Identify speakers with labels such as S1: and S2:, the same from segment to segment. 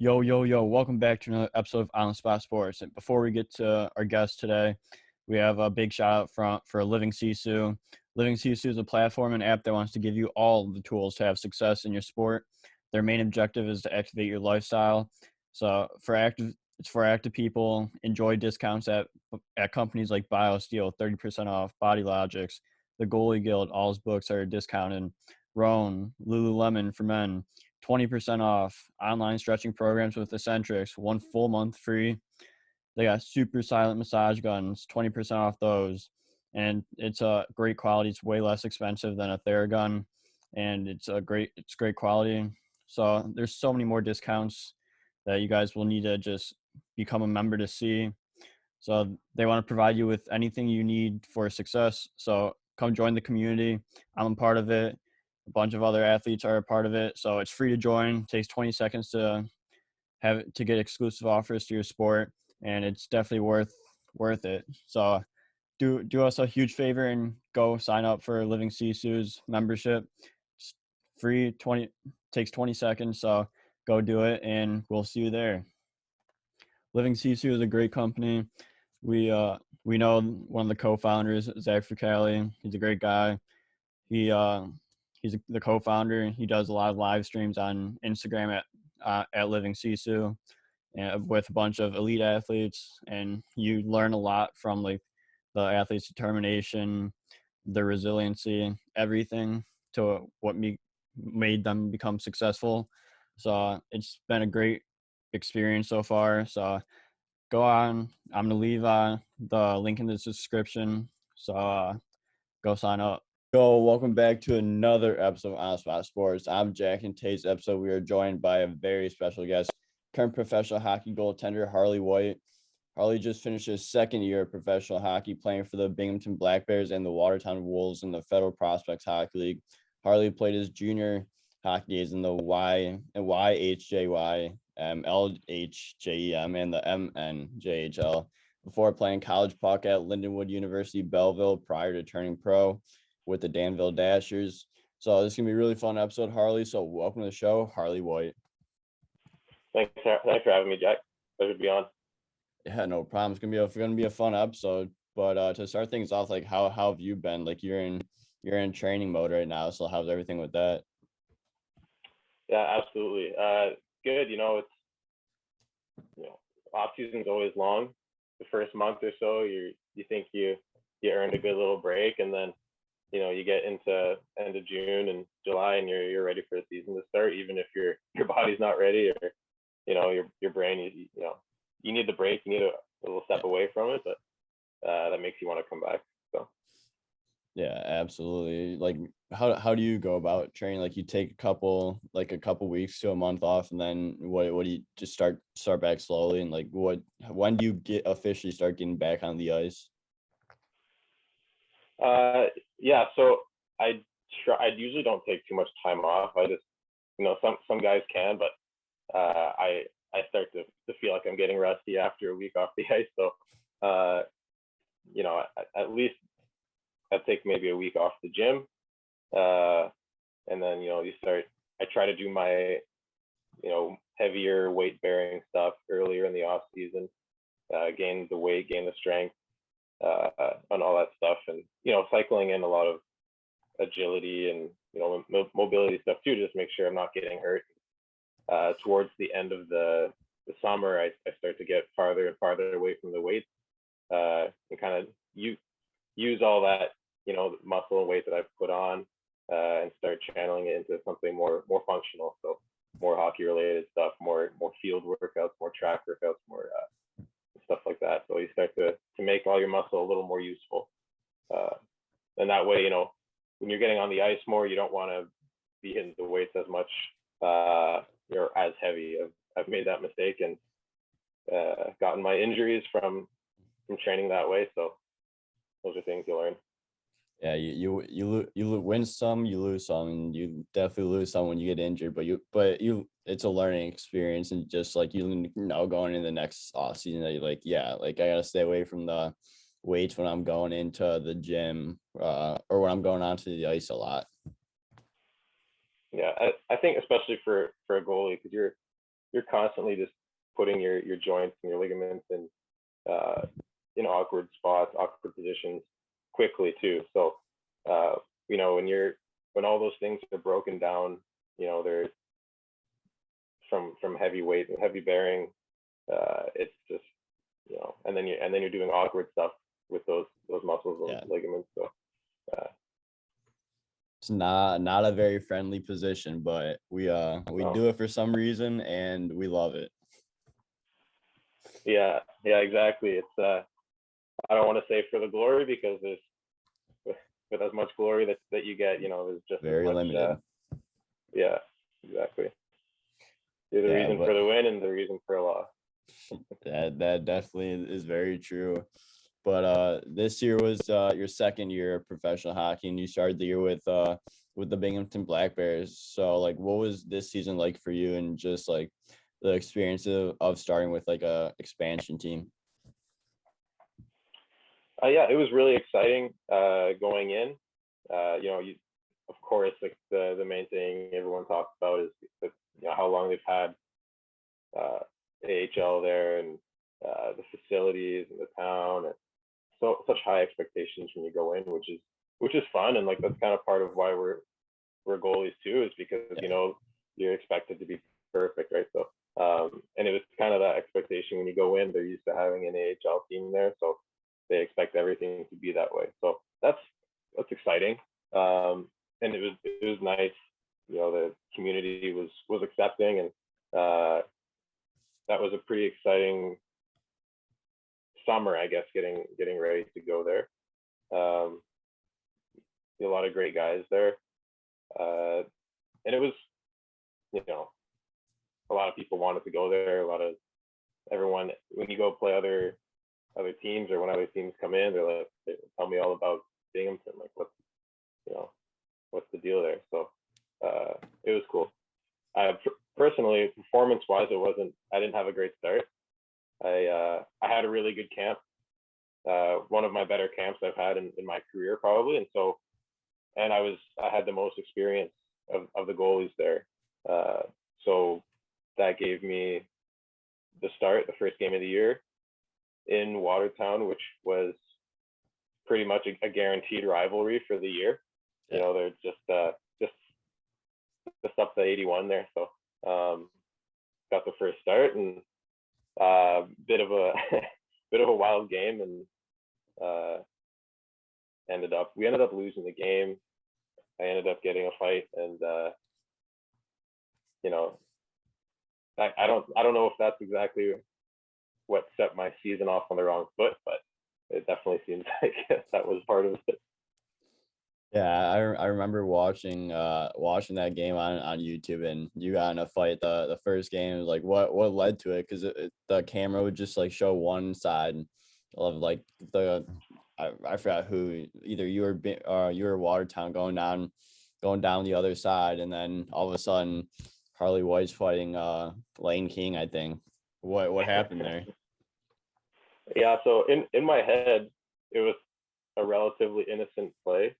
S1: Yo, yo, yo, welcome back to another episode of On the Spot Sports. And before we get to our guest today, we have a big shout out for Living Sisu. Living Sisu is a platform and app that wants to give you all the tools to have success in your sport. Their main objective is to activate your lifestyle. So it's for active people. Enjoy discounts at companies like BioSteel, 30% off, Body Logics, the Goalie Guild, all his books are discounted. Roan, Lululemon for men, 20% off, online stretching programs with Eccentrics, 1 full month free. They got super silent massage guns, 20% off those. And it's a great quality. It's way less expensive than a Theragun, and it's great quality. So there's so many more discounts that you guys will need to just become a member to see. So they want to provide you with anything you need for success. So come join the community. I'm a part of it. A bunch of other athletes are a part of it. So it's free to join. It takes 20 seconds to get exclusive offers to your sport, and it's definitely worth it. So do us a huge favor and go sign up for Living Sisu's membership. It's free, 20 takes 20 seconds. So go do it, and we'll see you there. Living Sisu is a great company. We know one of the co-founders, Zach Fricali. He's a great guy. He's the co-founder. He does a lot of live streams on Instagram at Living Sisu, and with a bunch of elite athletes, and you learn a lot from like the athletes' determination, their resiliency, everything to what made them become successful. So it's been a great experience so far. So go on. I'm gonna leave the link in the description. So go sign up. Yo, welcome back to another episode of On Spot Sports. I'm Jack, and today's episode we are joined by a very special guest, current professional hockey goaltender Harley White. Harley just finished his second year of professional hockey, playing for the Binghamton Black Bears and the Watertown Wolves in the Federal Prospects Hockey League. Harley played his junior hockey days in the YHJY, LHJEM, and the MNJHL before playing college puck at Lindenwood University, Belleville, prior to turning pro with the Danville Dashers. So this is going to be a really fun episode, Harley. So welcome to the show, Harley White.
S2: Thanks for having me, Jack. Pleasure to be on.
S1: Yeah, no problem. It's gonna be a fun episode. But to start things off, like how have you been? Like you're in training mode right now. So how's everything with that?
S2: Yeah, absolutely. Good. It's off season's always long. The first month or so, you think you earned a good little break, and then you get into end of June and July, and you're ready for the season to start, even if your body's not ready, or your brain, you need the break, you need a little step away from it, but that makes you want to come back. So
S1: Yeah, absolutely. Like how do you go about training? Like you take a couple weeks to a month off, and then what do you just start back slowly, and like when do you officially start getting back on the ice?
S2: Yeah, so I usually don't take too much time off. I just, some guys can, but I start to feel like I'm getting rusty after a week off the ice. So at least I take maybe a week off the gym, and then I try to do my heavier weight bearing stuff earlier in the off season, gain the weight, gain the strength, and all that stuff, and cycling in a lot of agility and mobility stuff too, just make sure I'm not getting hurt. Towards the end of the summer, I start to get farther and farther away from the weights, and kind of use all that muscle and weight that I've put on, and start channeling it into something more functional. So more hockey related stuff, more field workouts, more track workouts, more stuff like that. So you start to make all your muscle a little more useful, and that way, when you're getting on the ice more, you don't want to be hitting the weights as much, you're as heavy. I've made that mistake and gotten my injuries from training that way. So those are things you learn.
S1: Yeah, you win some, you lose some, and you definitely lose some when you get injured. But it's a learning experience, and just like going in the next off season, that you're like, yeah, like I gotta stay away from the weights when I'm going into the gym, or when I'm going onto the ice a lot.
S2: Yeah, I think especially for a goalie, because you're constantly just putting your joints and your ligaments in awkward spots, awkward positions quickly too. So when all those things are broken down, they're from heavy weight and heavy bearing, it's just and then you're doing awkward stuff with those muscles and ligaments. So
S1: it's not a very friendly position, but we do it for some reason and we love it.
S2: Yeah, exactly. It's I don't want to say for the glory, because there's with as much glory that you get, there's just
S1: very
S2: much,
S1: limited.
S2: Yeah, exactly. You're the reason for the win and the reason for a loss.
S1: That definitely is very true. But this year was your second year of professional hockey, and you started the year with the Binghamton Black Bears. So like, what was this season like for you, and just like the experience of starting with like a expansion team?
S2: Yeah, it was really exciting going in. Of course, like the main thing everyone talks about is how long they've had AHL there, and the facilities and the town, and such high expectations when you go in, which is fun, and like that's kind of part of why we're goalies too, is because you're expected to be perfect, right? So and it was kind of that expectation when you go in. They're used to having an AHL team there, so they expect everything to be that way. So that's exciting, and it was nice. The community was accepting, and that was a pretty exciting summer, I guess, getting ready to go there. A lot of great guys there, and it was, a lot of people wanted to go there. Everyone, when you go play other teams, or when other teams come in, they tell me all about Binghamton, like what's the deal there. So it was cool. Personally, performance-wise, I didn't have a great start. I had a really good camp, one of my better camps I've had in my career probably, and I had the most experience of the goalies there, so that gave me the first game of the year in Watertown, which was pretty much a guaranteed rivalry for the year. They're just up to 81 there, so got the first start, and bit of a wild game, and we ended up losing the game. I ended up getting a fight, and I don't know if that's exactly what set my season off on the wrong foot, but it definitely seems like that was part of it.
S1: Yeah, I remember watching that game on YouTube, and you got in a fight the first game. It was like, what led to it? Because the camera would just like show one side of like I forgot who, either you or Watertown going down the other side, and then all of a sudden Harley White's fighting Lane King, I think. What happened there?
S2: Yeah, so in my head, it was a relatively innocent play.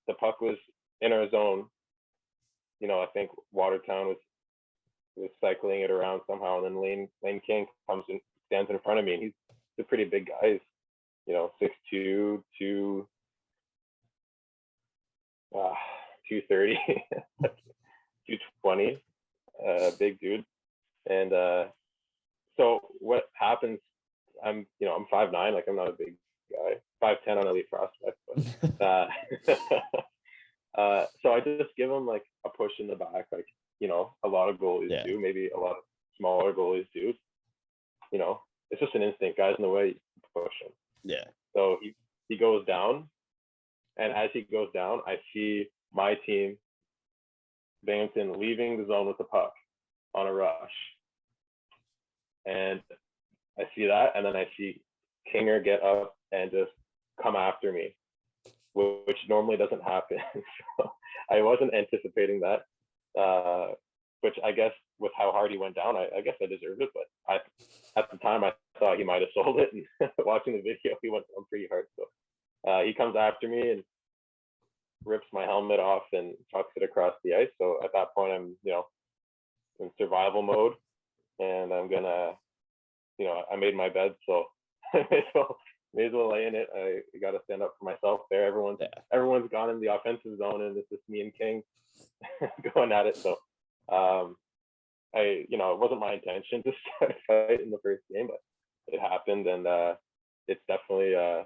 S2: The puck was in our zone. I think Watertown was cycling it around somehow, and then Lane King comes and stands in front of me, and he's a pretty big guy. He's 6'2", 230, 220, big dude. And so what happens? I'm 5'9", like I'm not a big guy, 5'10" on Elite Prospect, but so I just give him like a push in the back, like a lot of goalies do, maybe a lot of smaller goalies do. It's just an instinct, guys in the way, you push him.
S1: Yeah.
S2: So he goes down, and as he goes down, I see my team, Binghamton, leaving the zone with the puck on a rush, and I see that, and then I see Kinger get up and just come after me, which normally doesn't happen. So I wasn't anticipating that, which I guess with how hard he went down, I guess I deserved it. But at the time, I thought he might have sold it. And watching the video, he went down pretty hard. So he comes after me and rips my helmet off and chucks it across the ice. So at that point, I'm in survival mode, and I'm gonna, I made my bed, so may as well lay in it. I got to stand up for myself there. Everyone's gone in the offensive zone, and it's just me and King going at it. So, it wasn't my intention to start a fight in the first game, but it happened, and it's definitely I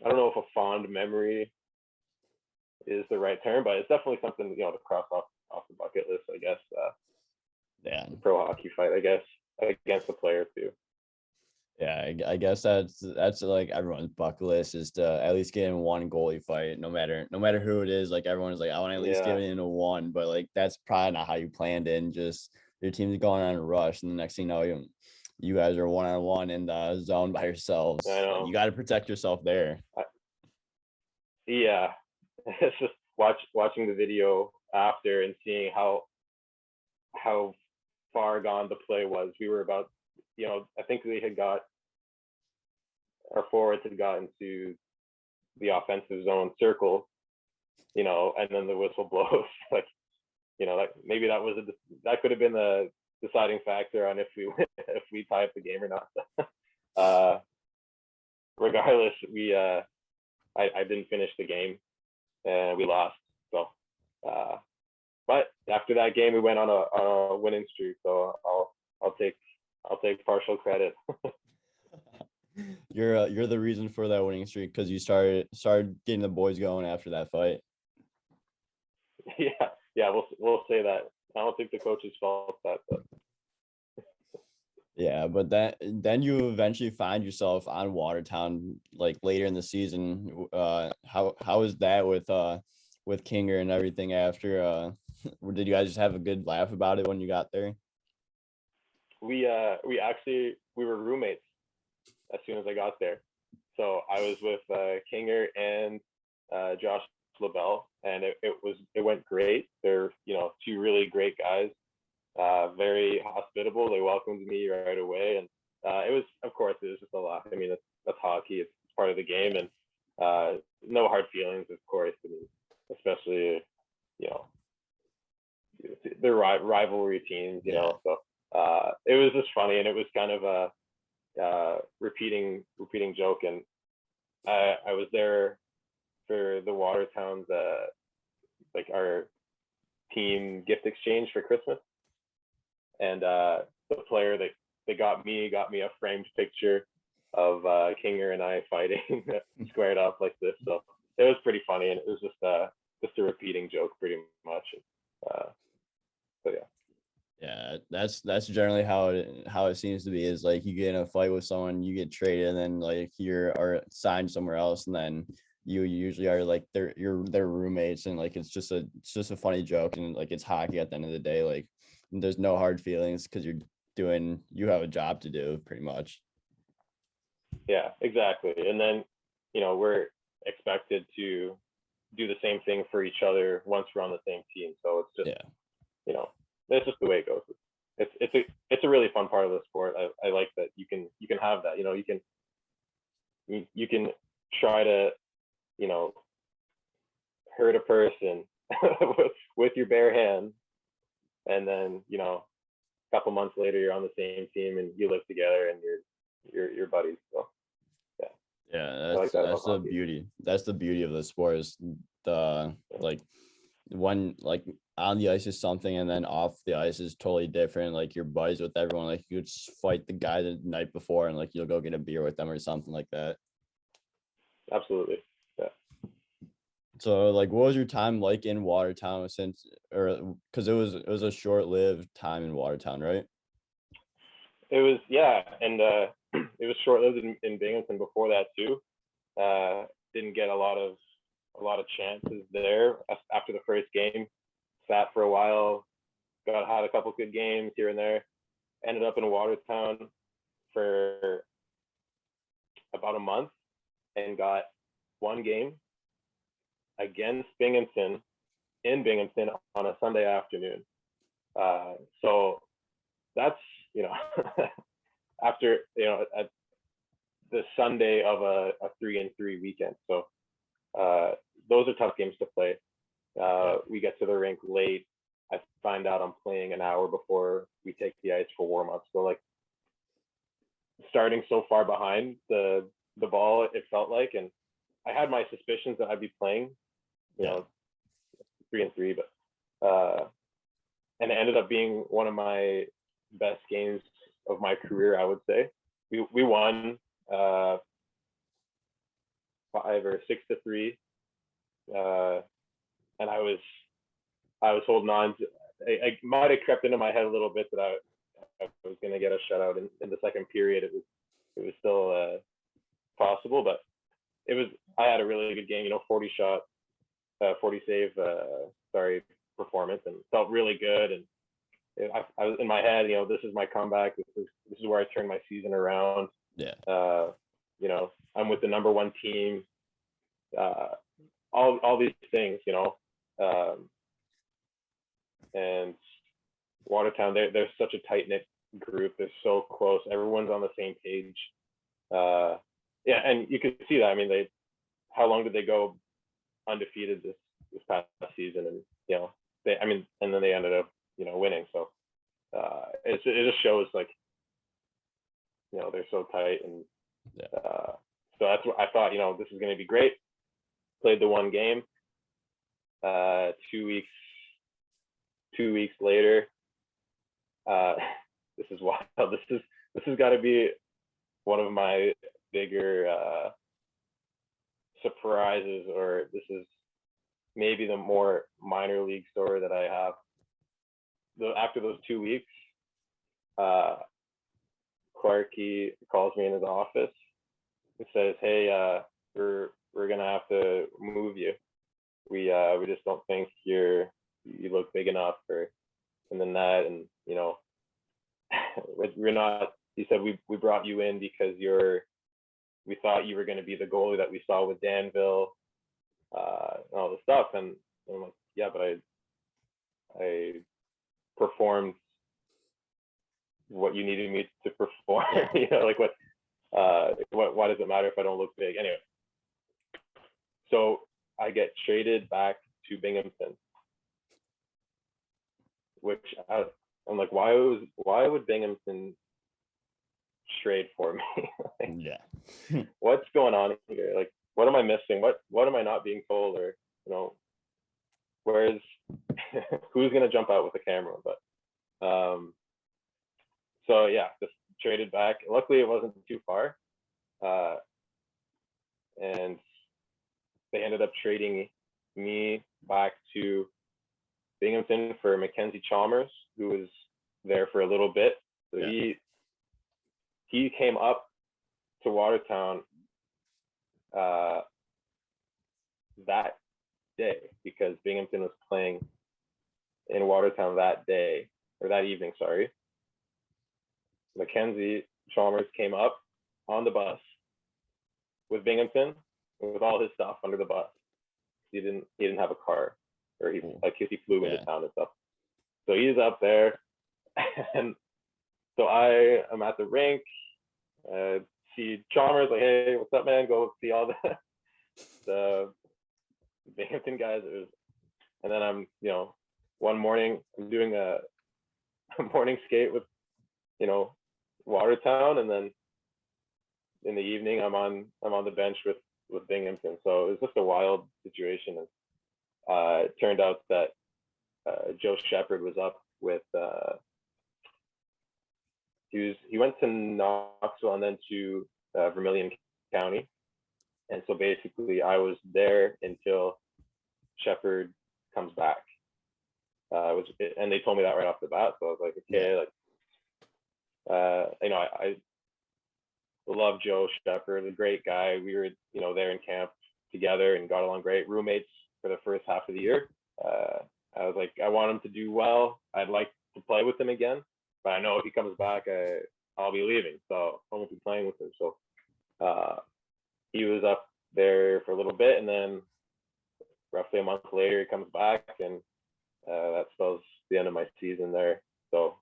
S2: don't know if a fond memory is the right term, but it's definitely something to cross off the bucket list, I guess.
S1: Yeah.
S2: Pro hockey fight, I guess, against a player too.
S1: Yeah, I guess that's like everyone's bucket list is to at least get in one goalie fight, no matter who it is. Like everyone's like, I want to at least get it into one, but like that's probably not how you planned it. And just your team's going on a rush, and the next thing you know, you guys are 1-on-1 in the zone by yourselves.
S2: I know.
S1: Like, you got to protect yourself there.
S2: Yeah, it's just watching the video after and seeing how far gone the play was. We were about, I think our forwards had gotten to the offensive zone circle, and then the whistle blows. Like, maybe that could have been the deciding factor on if we tie up the game or not. Regardless, I didn't finish the game, and we lost. So, but after that game, we went on a winning streak. So I'll take partial credit.
S1: You're the reason for that winning streak because you started getting the boys going after that fight.
S2: Yeah, we'll say that. I don't think the coach's fault that, but.
S1: Yeah, but then you eventually find yourself on Watertown like later in the season. How is that with Kinger and everything after? Did you guys just have a good laugh about it when you got there?
S2: We were roommates as soon as I got there. So I was with Kinger and Josh LaBelle, and it went great. They're two really great guys, very hospitable. They welcomed me right away, and it was just a lot. I mean, that's hockey. It's part of the game, and no hard feelings, of course. I mean, especially they're rivalry teams, So it was just funny, and it was kind of a repeating joke. And I was there for the Watertown's like our team gift exchange for Christmas, and the player that they got me a framed picture of Kinger and I fighting squared up like this. So it was pretty funny, and it was just a repeating joke pretty much. So yeah.
S1: Yeah, that's generally how it seems to be, is like you get in a fight with someone, you get traded, and then like you are signed somewhere else, and then you usually are like their roommates, and like it's just a funny joke, and like it's hockey at the end of the day. Like there's no hard feelings because you have a job to do pretty much.
S2: Yeah, exactly. And then we're expected to do the same thing for each other once we're on the same team. So it's just that's just the way it goes. It's a really fun part of the sport. I like that you can have that. You can try to hurt a person with your bare hands, and then a couple months later you're on the same team and you live together and you're buddies. So
S1: yeah, that's the beauty. That's the beauty of the sport, is the like one, like on the ice is something, and then off the ice is totally different. Like you're buddies with everyone. Like you could just fight the guy the night before, and like you'll go get a beer with them or something like that.
S2: Absolutely. Yeah.
S1: So like, what was your time like in Watertown because it was a short-lived time in Watertown, right?
S2: It was, and it was short-lived in Binghamton before that too. Didn't get a lot of chances there after the first game. Sat for a while, had a couple good games here and there. Ended up in Watertown for about a month and got one game against Binghamton in Binghamton on a Sunday afternoon. So that's after at the Sunday of a 3-3 weekend. So those are tough games to play. We get to the rink late, find out I'm playing an hour before we take the ice for warm-up. So like starting so far behind the ball, it felt like, and I had my suspicions that I'd be playing, you know, 3-3, but and it ended up being one of my best games of my career, I would say. We won 5 or 6-3, and I was holding on to. I might have crept into my head a little bit that I was going to get a shutout in the second period. It was still possible, but I had a really good game. 40 shot, 40 save, performance, and felt really good. And I was in my head, this is my comeback. This is where I turn my season around.
S1: Yeah.
S2: I'm with the number one team. All these things, and Watertown, they're such a tight knit group. They're so close. Everyone's on the same page. And you could see that. I mean, how long did they go undefeated this past season? And and then they ended up winning. So it just shows like they're so tight, and so that's what I thought. This is going to be great. Played the one game. 2 weeks later, this is wild. This has got to be one of my bigger surprises, or this is maybe the more minor league story that I have. After those 2 weeks, Clarky calls me in his office and says, "Hey, we're gonna have to move you. We just don't think you look big enough in the net, and we're not." He said, "We brought you in because we thought you were going to be the goalie that we saw with Danville, and all this stuff." And I'm like, "Yeah, but I performed what you needed me to perform." Like what? Why does it matter if I don't look big? Anyway, so I get traded back to Binghamton, which I'm like, why would Binghamton trade for me?
S1: Yeah.
S2: What's going on here? Like, what am I missing? What am I not being told? Or where's who's gonna jump out with the camera? But so yeah, just traded back. Luckily, it wasn't too far, and they ended up trading me back to Binghamton for Mackenzie Chalmers, who was there for a little bit. So he came up to Watertown that day because Binghamton was playing in Watertown that day, or that evening, sorry. Mackenzie Chalmers came up on the bus with Binghamton with all his stuff under the bus. He didn't have a car, or he flew into town and stuff. So he's up there, and so I am at the rink. See Chalmers, like, "Hey, what's up, man?" Go see all the Binghamton guys. And then I'm, one morning I'm doing a morning skate with, Watertown, and then in the evening I'm on the bench with Binghamton. So it was just a wild situation. And it turned out that Joe Shepard was up with he went to Knoxville and then to Vermilion County. And so basically I was there until Shepard comes back. And they told me that right off the bat. So I was like, okay, like, I love Joe Shepard, a great guy. We were, there in camp together and got along great, roommates for the first half of the year. I was like, I want him to do well. I'd like to play with him again, but I know if he comes back, I'll be leaving, so I won't be playing with him. So he was up there for a little bit, and then roughly a month later, he comes back, and that spells the end of my season there. So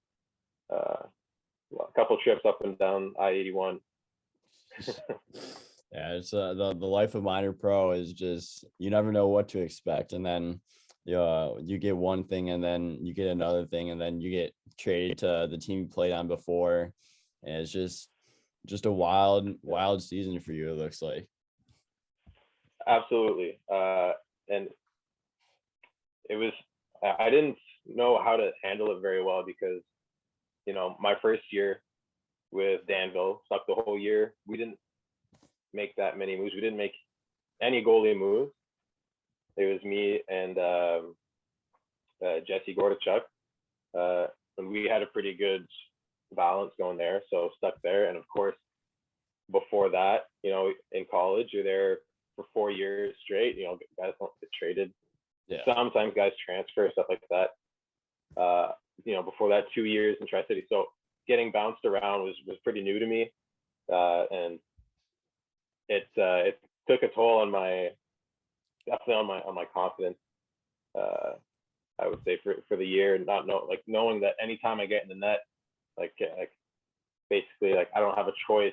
S2: a couple trips up and down I-81.
S1: Yeah, it's the life of minor pro is just, you never know what to expect. And then you get one thing and then you get another thing and then you get traded to the team you played on before, and it's just a wild season for you, it looks like.
S2: Absolutely. And it was, I didn't know how to handle it very well because, my first year with Danville, stuck the whole year. We didn't make that many moves. We didn't make any goalie moves. It was me and Jesse Gordichuk. And we had a pretty good balance going there, so stuck there. And of course, before that, in college, you're there for 4 years straight. Guys don't get traded.
S1: Yeah.
S2: Sometimes guys transfer, stuff like that. Before that, 2 years in Tri-City. So getting bounced around was pretty new to me. And it took a toll on definitely on my confidence. I would say for the year, knowing that anytime I get in the net, basically I don't have a choice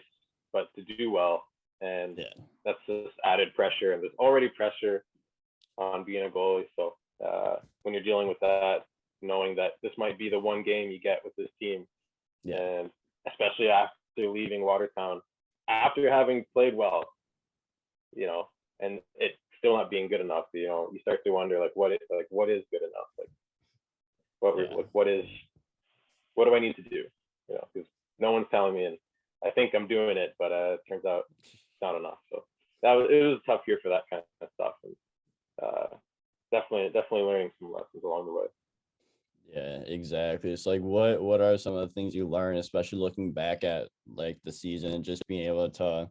S2: but to do well, and that's just added pressure, and there's already pressure on being a goalie. So when you're dealing with that, knowing that this might be the one game you get with this team, and especially after leaving Watertown, after having played well, and it still not being good enough, you start to wonder what is good enough, what do I need to do, because no one's telling me, and I think I'm doing it, but it turns out it's not enough. So it was a tough year for that kind of stuff, and definitely learning some lessons along the way.
S1: Yeah, exactly. It's what are some of the things you learn, especially looking back at the season and just being able to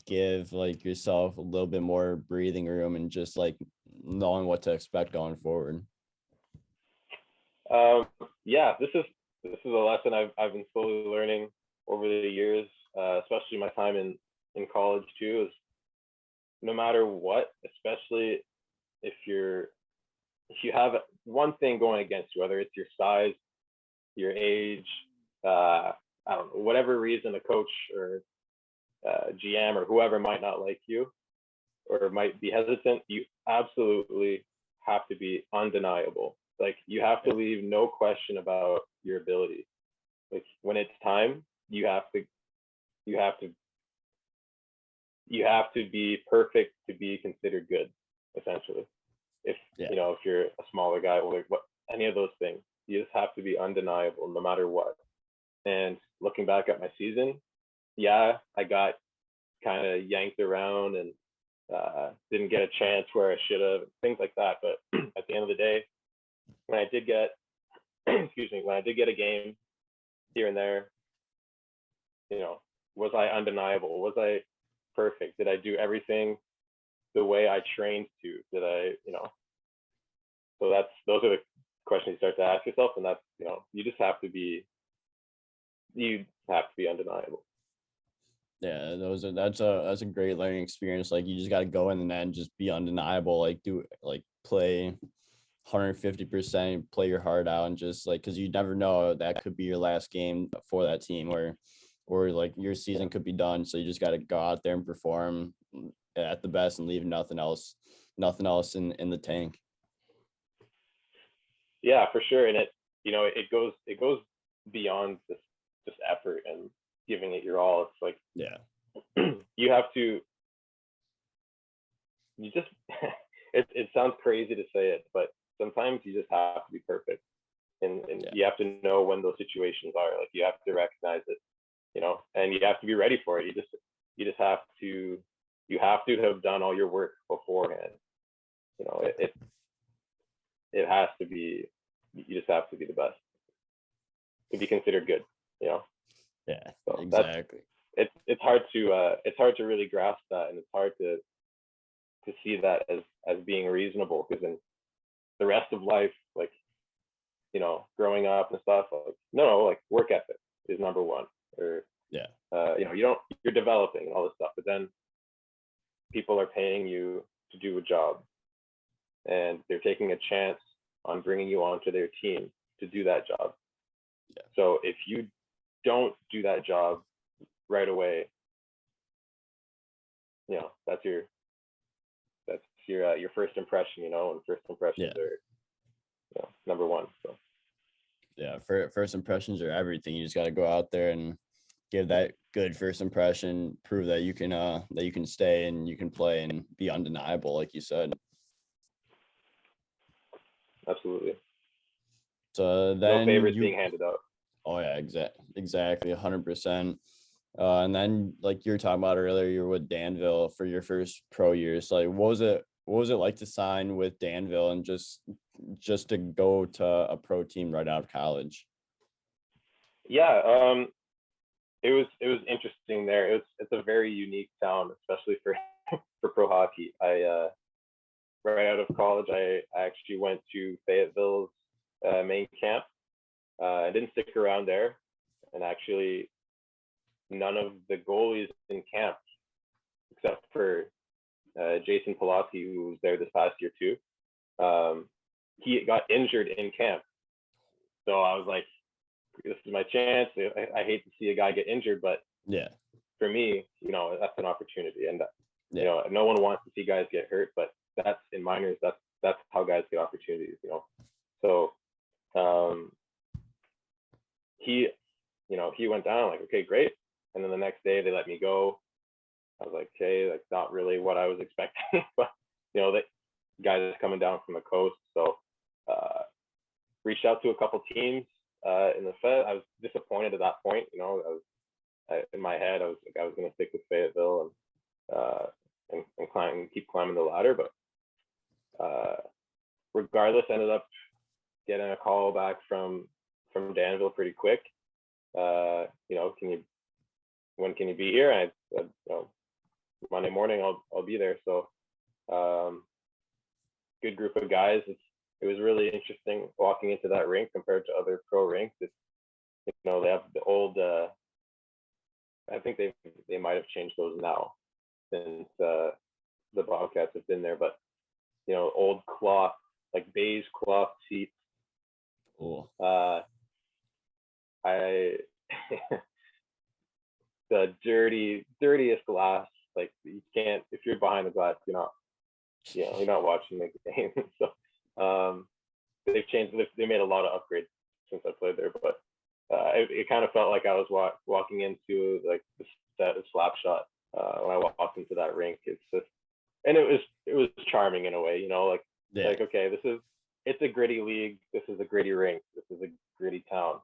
S1: give yourself a little bit more breathing room and just knowing what to expect going forward.
S2: This is a lesson I've been slowly learning over the years, especially my time in college too, is no matter what, especially if you have one thing going against you, whether it's your size, your age, I don't know, whatever reason, a coach or GM or whoever might not like you or might be hesitant, you absolutely have to be undeniable. You have to leave no question about your ability. When it's time, you have to be perfect to be considered good, essentially. If you're a smaller guy, or any of those things, you just have to be undeniable no matter what. And looking back at my season, I got kind of yanked around and didn't get a chance where I should have, things like that. But at the end of the day, when I did get when I did get a game here and there, was I undeniable? Was I perfect? Did I do everything the way I trained to? Did I, so those are the questions you start to ask yourself, and that's, you have to be undeniable.
S1: Yeah, that's a great learning experience. You just got to go in the net and just be undeniable. Play 150%, play your heart out, and just because you never know, that could be your last game for that team, or your season could be done. So you just got to go out there and perform at the best and leave nothing else in the tank.
S2: Yeah, for sure. And it goes beyond just effort and giving it your all. It's you have to, it sounds crazy to say it, but sometimes you just have to be perfect, and you have to know when those situations are. You have to recognize it, and you have to be ready for it. You just have to have done all your work beforehand. It has to be, you just have to be the best to be considered good.
S1: Yeah,
S2: so
S1: exactly.
S2: It's hard to really grasp that, and it's hard to see that as being reasonable, because in the rest of life, growing up and stuff, work ethic is number one, or you're developing all this stuff, but then people are paying you to do a job, and they're taking a chance on bringing you onto their team to do that job. So if you don't do that job right away, your first impression, and first impressions
S1: Yeah.
S2: are number one. So
S1: Yeah. First impressions are everything. You just got to go out there and give that good first impression, prove that you can stay and you can play and be undeniable, like you said.
S2: absolutely,
S1: So
S2: no
S1: then
S2: favors
S1: you,
S2: being handed out.
S1: oh yeah, exactly, 100%. And then like you were talking about earlier, you're with Danville for your first pro years. Like, what was it like to sign with Danville and just to go to a pro team right out of college?
S2: Yeah, it was interesting there. It's a very unique town, especially for for pro hockey. I right out of college, I actually went to Fayetteville's main camp. I didn't stick around there, and actually, none of the goalies in camp, except for Jason Pulaski, who was there this past year too, he got injured in camp. So I was like, this is my chance. I hate to see a guy get injured, but
S1: Yeah.
S2: for me, that's an opportunity. And
S1: Yeah.
S2: no one wants to see guys get hurt, but that's in minors. That's how guys get opportunities. So he, he went down. Like, okay, great. And then the next day they let me go. I was like, okay, that's not really what I was expecting, but the guys is coming down from the coast. So reached out to a couple teams in the Fed. I was disappointed at that point. In my head, I was going to stick with Fayetteville and climb and keep climbing the ladder. But regardless, ended up getting a call back from Danville pretty quick. When can you be here? And I said, Monday morning I'll be there. So good group of guys. It was really interesting walking into that rink compared to other pro rinks. It's, they have the old, I think they might have changed those now since the Bobcats have been there, but old cloth, like beige cloth seats.
S1: Cool.
S2: I the dirtiest glass. Like, you can't, if you're behind the glass, you're not watching the game. So they've changed. They made a lot of upgrades since I played there, but it kind of felt like I was walking into like the set of slap shot when I walked into that rink. It's just, and it was charming in a way, like
S1: Yeah.
S2: like, okay, it's a gritty league. This is a gritty rink. This is a gritty town.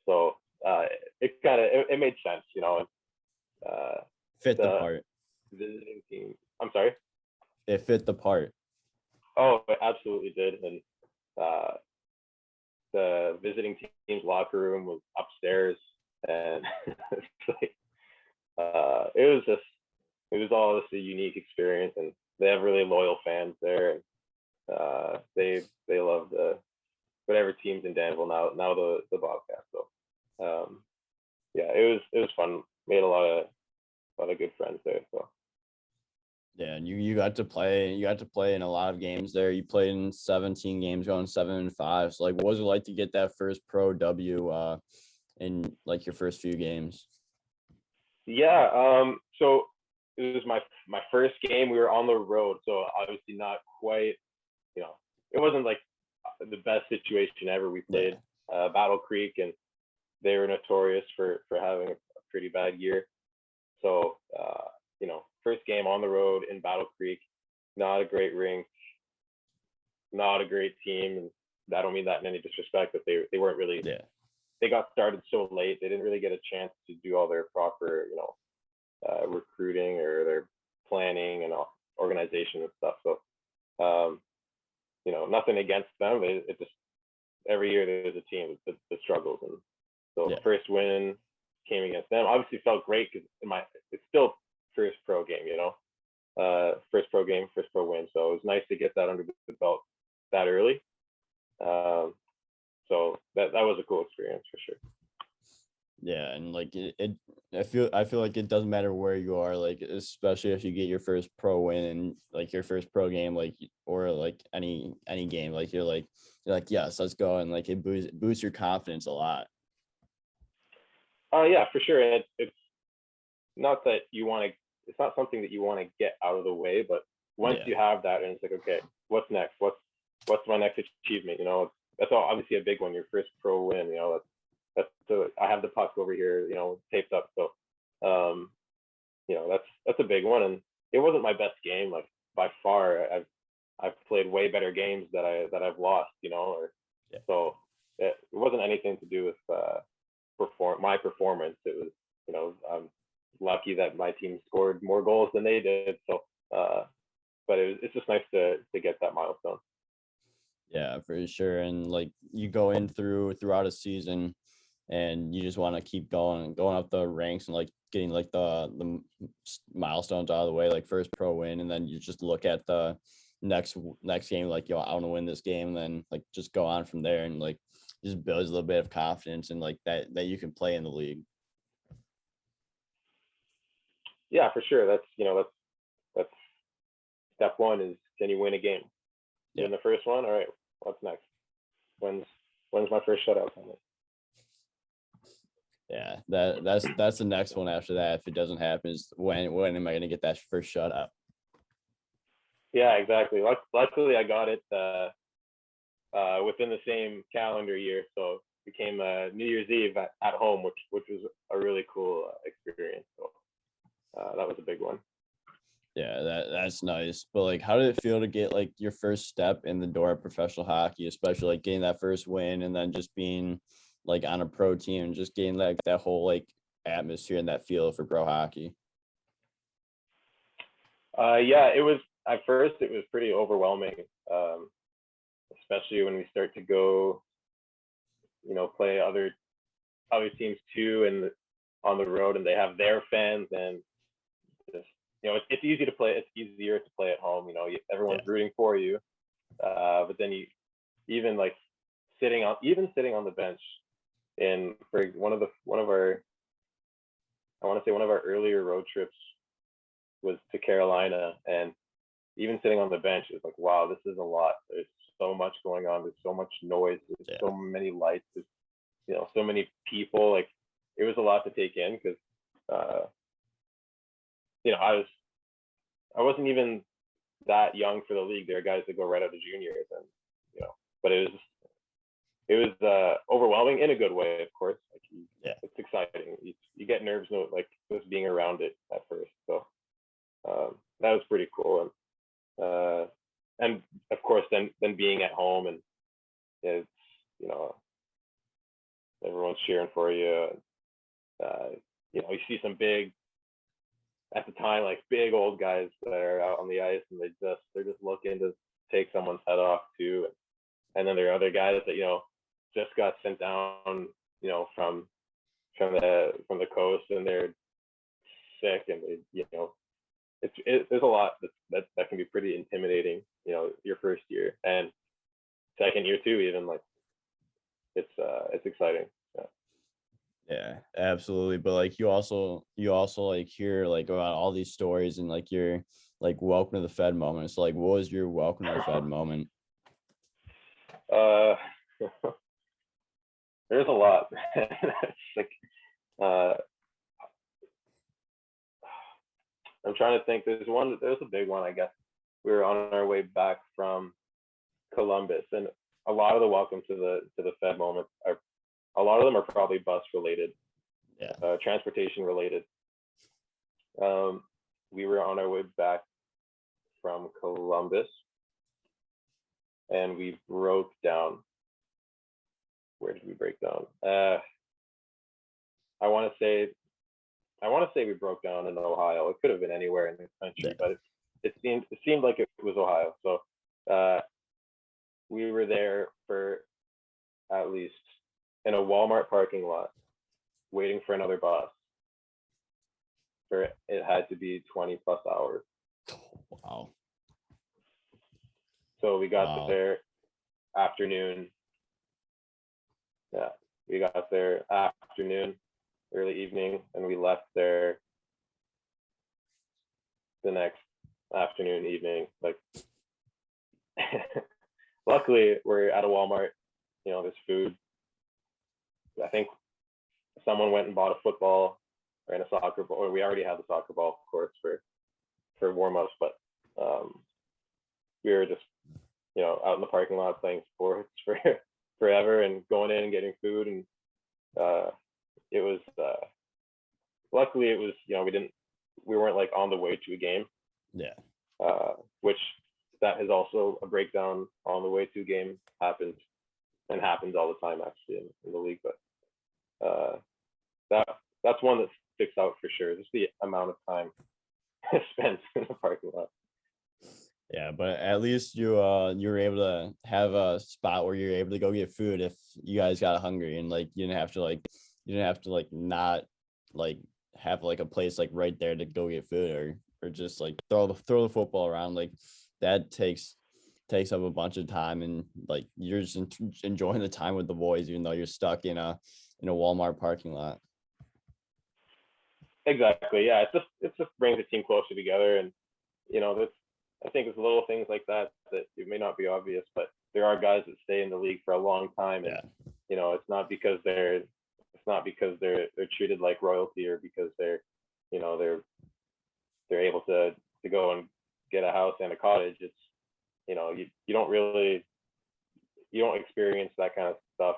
S2: So it made sense,
S1: Fit the part.
S2: Visiting team. I'm sorry.
S1: It fit the part.
S2: Oh, it absolutely did. And the visiting team's locker room was upstairs, and it's like, it was all just a unique experience, and they have really loyal fans there, and they love whatever team's in Danville now the Bobcats. So yeah, it was fun. Made a lot of good friends there. So
S1: Yeah, and you got to play in a lot of games there. You played in 17 games, going 7-5. So like, what was it like to get that first pro W in like your first few games?
S2: Yeah, so it was my first game. We were on the road, so obviously not quite, it wasn't like the best situation ever. We played Battle Creek, and they were notorious for having a pretty bad year. So first game on the road in Battle Creek, not a great rink, not a great team, and I don't mean that in any disrespect, but they weren't really.
S1: Yeah.
S2: They got started so late. They didn't really get a chance to do all their proper, recruiting or their planning and organization and stuff. So, nothing against them. It just, every year there's a team that struggles, and so first win came against them. Obviously felt great because it's still first pro game, first pro game, first pro win. So it was nice to get that under the belt that early. So that was a cool experience for sure.
S1: Yeah, and like I feel like it doesn't matter where you are, like especially if you get your first pro win and like your first pro game, like, or like any game, like you're like yes, let's go, and like it boosts your confidence a lot.
S2: Yeah, for sure. And it's not that it's not something that you want to get out of the way, but once you have that, and it's like, okay, what's next? What's my next achievement? You know, that's all obviously a big one. Your first pro win. You know, that's so I have the puck over here. You know, taped up. So, you know, that's a big one. And it wasn't my best game, like by far. I've played way better games that I've lost. You know, so it wasn't anything to do with my performance. It was, you know, I'm lucky that my team scored more goals than they did. So, but it's just nice to get that milestone.
S1: Yeah, for sure. And like you go in throughout a season and you just want to keep going up the ranks and like getting like the milestones out of the way, like first pro win, and then you just look at the next game like, yo, I want to win this game, and then like just go on from there, and like just builds a little bit of confidence and like that you can play in the league.
S2: Yeah, for sure. That's, you know, that's step one is, can you win a game? In the first one, all right, what's next? When's my first shutout coming?
S1: Yeah, that's the next one after that. If it doesn't happen, is when am I gonna get that first shutout?
S2: Yeah, exactly. Luckily, I got it within the same calendar year, so it became New Year's Eve at home, which was a really cool experience. So that was a big one.
S1: Yeah, that's nice. But like, how did it feel to get like your first step in the door of professional hockey, especially like getting that first win and then just being like on a pro team and just getting like that whole like atmosphere and that feel for pro hockey?
S2: Yeah, it was at first it was pretty overwhelming, especially when we start to go, you know, play other teams too, and on the road, and they have their fans, and just, you know, it's easy to play. It's easier to play at home. You know, everyone's rooting for you, but then you even like sitting on the bench in for one of our, I want to say one of our earlier road trips was to Carolina, and even sitting on the bench, it's like, wow, this is a lot. There's so much going on. There's so much noise. There's so many lights. There's, you know, so many people. Like, it was a lot to take in because, you know, I wasn't even that young for the league. There are guys that go right out of juniors, and you know, but it was overwhelming in a good way, of course. Like, it's exciting. You get nerves, like just being around it at first. So that was pretty cool, and of course, then being at home, and it's, you know, everyone's cheering for you. You know, you see some big, at the time, like big old guys that are out on the ice, and they're just looking to take someone's head off too. And then there are other guys that, you know, just got sent down, you know, from the coast, and they're sick, and they, you know, there's a lot that can be pretty intimidating, you know, your first year and second year too, even. Like, it's exciting.
S1: Yeah, absolutely. But like you also like hear like about all these stories, and like you're like welcome to the Fed moment. So like, what was your welcome to the Fed moment?
S2: There's a lot. It's like, I'm trying to think. There's a big one, I guess. We were on our way back from Columbus, and a lot of the welcome to the Fed moments are, a lot of them are probably bus related, transportation related. We were on our way back from Columbus, and we broke down. Where did we break down? I want to say we broke down in Ohio. It could have been anywhere in the country, but it seemed like it was Ohio. So we were there for at least, in a Walmart parking lot, waiting for another bus. It had to be 20+ hours.
S1: Wow.
S2: So we got there afternoon. Yeah, we got there afternoon, early evening, and we left there the next afternoon, evening. Like, luckily, we're at a Walmart. You know, there's food. I think someone went and bought a football and a soccer ball, or we already had the soccer ball, of course, for warm-ups. But We were just, out in the parking lot playing sports for forever and going in and getting food. And it was, luckily it was, we weren't like on the way to a game.
S1: Yeah.
S2: Which that is also a breakdown on the way to a game happens all the time actually in the league. But that's one that sticks out for sure. Just the amount of time spent in the parking lot.
S1: Yeah, but at least you were able to have a spot where you're able to go get food if you guys got hungry, and like you didn't have to not like have like a place like right there to go get food, or just like throw the football around. Like that takes up a bunch of time, and like you're just enjoying the time with the boys even though you're stuck in a Walmart parking lot.
S2: Exactly. Yeah, it just brings the team closer together, and that's, I think it's little things like that it may not be obvious, but there are guys that stay in the league for a long time, and it's not because they're treated like royalty, or because they're able to go and get a house and a cottage. It's you don't experience that kind of stuff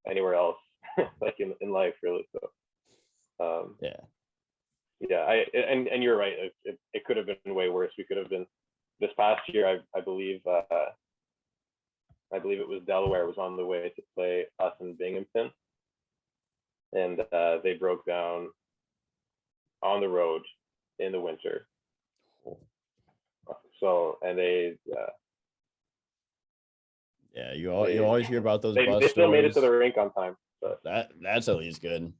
S2: anywhere else like in life really. So and you're right, it could have been way worse. We could have been, this past year, I believe it was Delaware was on the way to play us in Binghamton, and they broke down on the road in the winter. So, and
S1: you always hear about those bus
S2: they still made it to
S1: stories.
S2: the rink on time. So.
S1: That's at least good.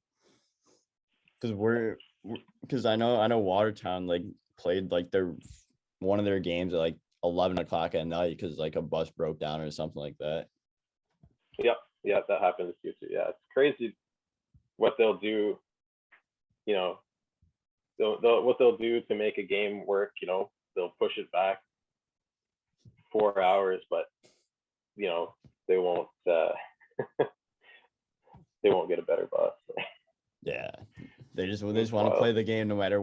S1: Because I know Watertown like played like one of their games at like 11 o'clock at night because like a bus broke down or something like that.
S2: Yeah, that happens too. Yeah, it's crazy what they'll do. What they'll do to make a game work. They'll push it back 4 hours, but they won't they won't get a better bus.
S1: Yeah, they just want to play the game no matter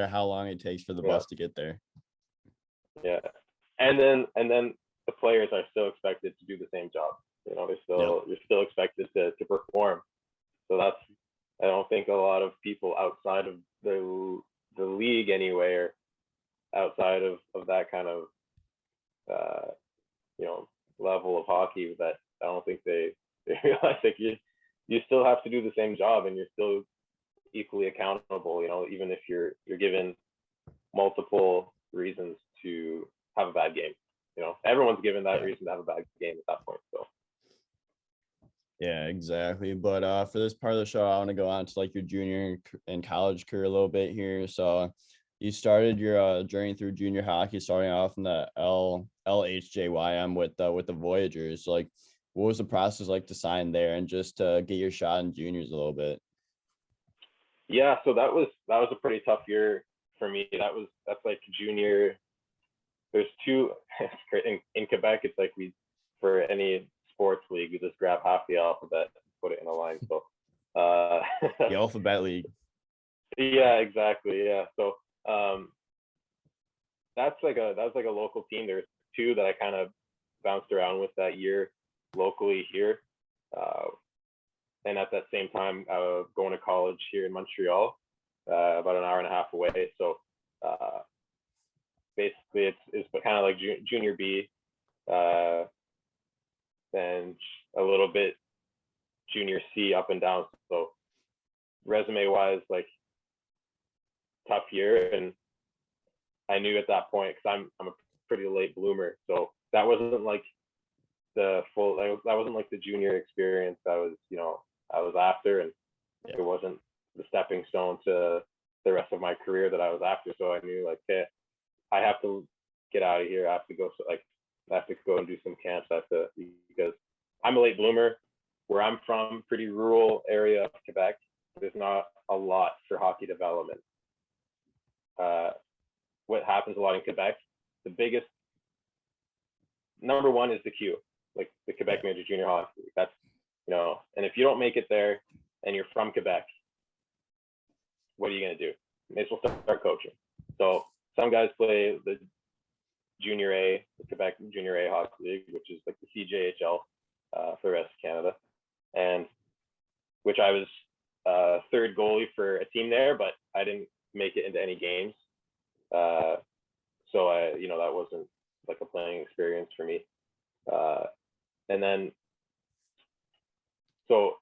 S1: how long it takes for the bus to get there.
S2: Yeah, and then the players are still expected to do the same job. You're still expected to perform. So that's, I don't think a lot of people outside of the league anyway, or outside of that kind of level of hockey, that I don't think they realize that you still have to do the same job, and you're still equally accountable. Even if you're given multiple reasons to have a bad game. Everyone's given that reason to have a bad game at that point. So.
S1: Yeah, exactly. But for this part of the show, I want to go on to like your junior and college career a little bit here. So you started your journey through junior hockey, starting off in the LHJYM with the Voyagers. Like, what was the process like to sign there and just to get your shot in juniors a little bit?
S2: Yeah, so that was a pretty tough year for me. That's like junior. There's two in Quebec. It's like for any sports league, we just grab half the alphabet and put it in a line. So
S1: the alphabet league.
S2: Yeah, exactly. Yeah. So that's like a local team. There's two that I kind of bounced around with that year locally here. And at that same time, going to college here in Montreal, about an hour and a half away. So basically it's kind of like junior B, and a little bit junior C up and down. So resume wise, like tough year. And I knew at that point, because I'm a pretty late bloomer, so that wasn't like the junior experience I was after, and it wasn't the stepping stone to the rest of my career that I was after. So I knew, like, hey, I have to get out of here. I have to go and do some camps. Because I'm a late bloomer. Where I'm from, pretty rural area of Quebec, there's not a lot for hockey development. What happens a lot in Quebec, the biggest number one is the Q, like the Quebec Major Junior Hockey. That's, and if you don't make it there and you're from Quebec, what are you going to do? You may as well start coaching. So some guys play the Junior A, the Quebec Junior A Hockey League, which is like the CJHL for the rest of Canada, and which I was third goalie for a team there, but I didn't make it into any games. So that wasn't like a playing experience for me. And then, so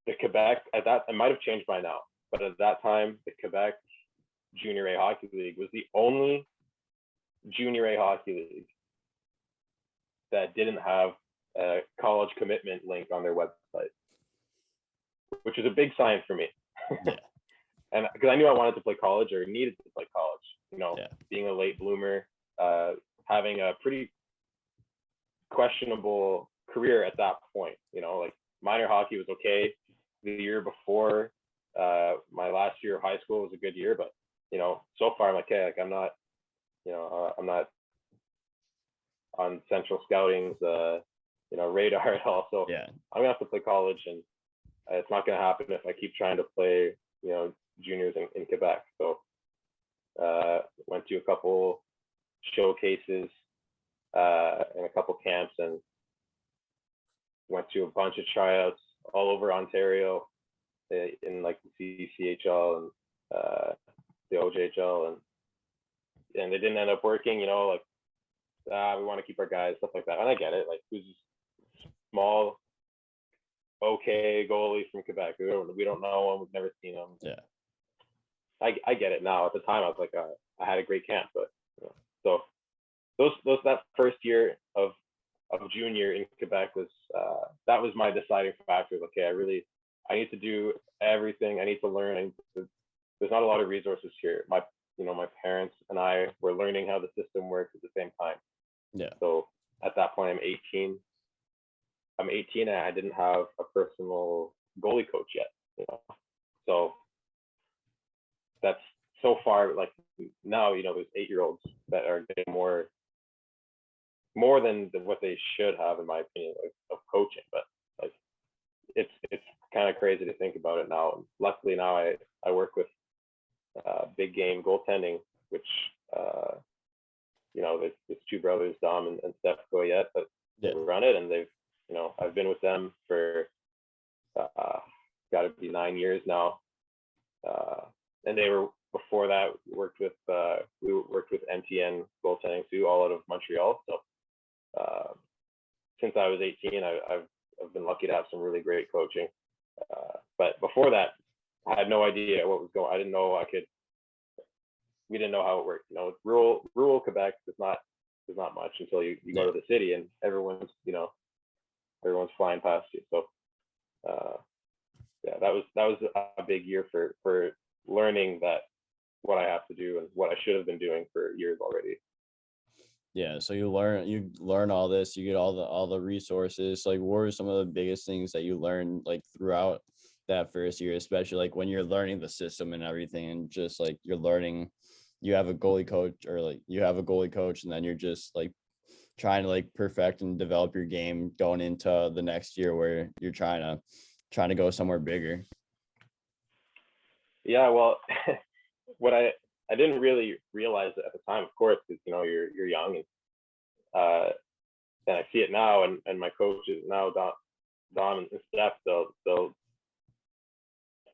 S2: the Quebec at that, it might have changed by now, but at that time, the Quebec Junior A Hockey League was the only Junior A Hockey League that didn't have a college commitment link on their website, which is a big sign for me.
S1: Yeah.
S2: And because I knew I wanted to play college or needed to play college,
S1: Yeah.
S2: being a late bloomer, having a pretty questionable career at that point, like minor hockey was okay. The year before my last year of high school was a good year, but so far I'm like, okay, like I'm not on Central Scouting's radar at all. So
S1: Yeah.
S2: I'm gonna have to play college, and it's not gonna happen if I keep trying to play juniors in Quebec. So went to a couple showcases and a couple camps, and went to a bunch of tryouts all over Ontario in like the CCHL and the OJHL, and they didn't end up working. We want to keep our guys, stuff like that. And I get it. Like, who's small, okay goalie from Quebec? We don't know him. We've never seen him.
S1: Yeah.
S2: I get it now. At the time, I was like, I had a great camp, but so that first year of junior in Quebec was that was my deciding factor. Okay, I need to do everything. I need to learn. There's not a lot of resources here. My parents and I were learning how the system works at the same time.
S1: Yeah.
S2: So at that point, I'm 18 and I didn't have a personal goalie coach yet. So that's so far, like now, there's 8-year-olds that are getting more than what they should have, in my opinion, of coaching. But like, it's kind of crazy to think about it now. And luckily now I work with big game goaltending, which there's two brothers, Dom and Steph Goyette, that run it, and they've I've been with them for got to be 9 years now, and they were before that we worked with MTN goaltending too, all out of Montreal. So since I was 18, I've been lucky to have some really great coaching. But before that, I had no idea what was going. I didn't know we didn't know how it worked. Rural Quebec there's not much until you go to the city, and everyone's flying past you. So that was a big year for learning that what I have to do and what I should have been doing for years already.
S1: Yeah, so you learn all this, you get all the resources. Like, what were some of the biggest things that you learned like throughout that first year, especially like when you're learning the system and everything, and just like you're learning, you have a goalie coach, and then you're just like trying to like perfect and develop your game going into the next year where you're trying to go somewhere bigger.
S2: Yeah, well, what I didn't really realize it at the time, of course, because you're young, and I see it now, and my coaches now, Don and Steph, they'll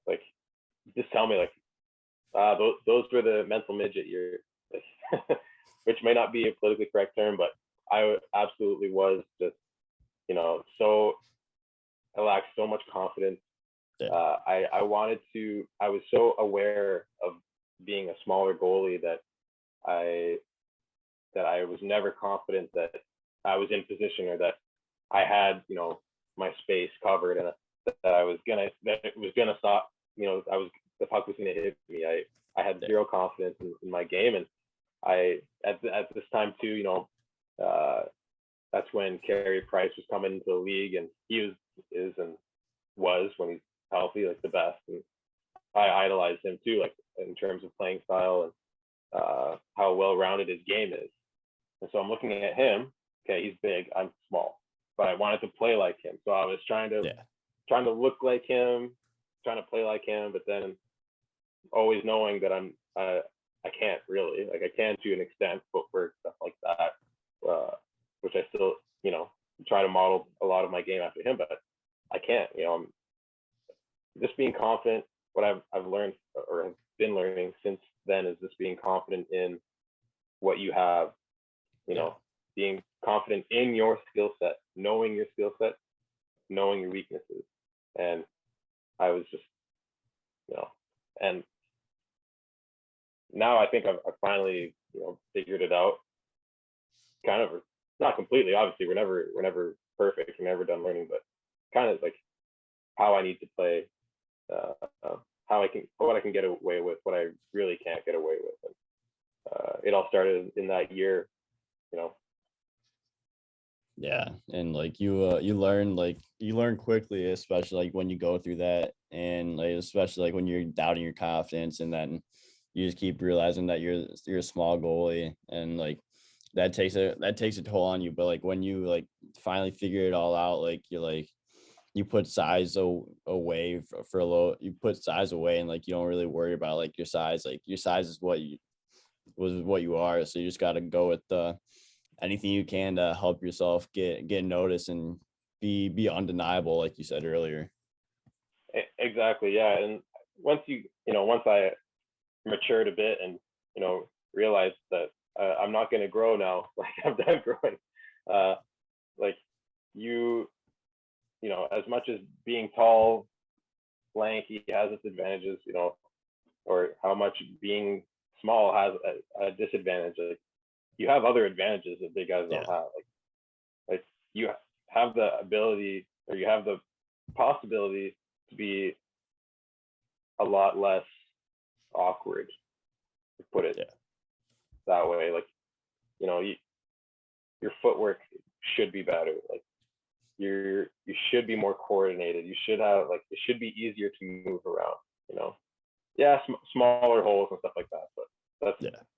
S2: like just tell me like, those were the mental midget years, which may not be a politically correct term, but I absolutely was just so I lacked so much confidence. I was so aware of being a smaller goalie that I was never confident that I was in position, or that I had my space covered, and that it was gonna stop. The puck was gonna hit me. I had zero confidence in my game, and I at this time too, that's when Carey Price was coming into the league, and he was when he's healthy, like the best, and I idolized him too, like in terms of playing style and how well-rounded his game is. And so I'm looking at him. Okay, he's big. I'm small, but I wanted to play like him. So I was trying to look like him, trying to play like him, but then always knowing that I can't really, like, I can to an extent, footwork, stuff like that, which I still, try to model a lot of my game after him, but I can't, I'm just being confident. What I've learned or have been learning since then is just being confident in what you have,
S1: Yeah.
S2: being confident in your skill set, knowing your skill set, knowing your weaknesses. And I was just, and now I think I've finally, figured it out. Kind of, not completely. Obviously, we're never perfect. We're never done learning, but kind of like how I need to play, what I can get away with, what I really can't get away with. And it all started in that year, you know.
S1: Yeah, and like you learn quickly, especially like when you go through that, and like especially like when you're doubting your confidence, and then you just keep realizing that you're a small goalie, and like that takes a toll on you. But like when you like finally figure it all out, like you put size away for a little, you put size away, and like you don't really worry about like your size. Like your size is what you are, so you just got to go with anything you can to help yourself get noticed and be undeniable, like you said earlier.
S2: Exactly, yeah. And once I matured a bit and realized that I'm not going to grow now, like I'm done growing. Like you, as much as being tall, lanky has its advantages, or how much being small has a disadvantage. Like, you have other advantages that big guys
S1: Yeah.
S2: don't have. Like you have the ability, or you have the possibility to be a lot less awkward, to put it that way. Like, your footwork should be better. Like you should be more coordinated. You should have, like, it should be easier to move around. Yeah, smaller holes and stuff like that, but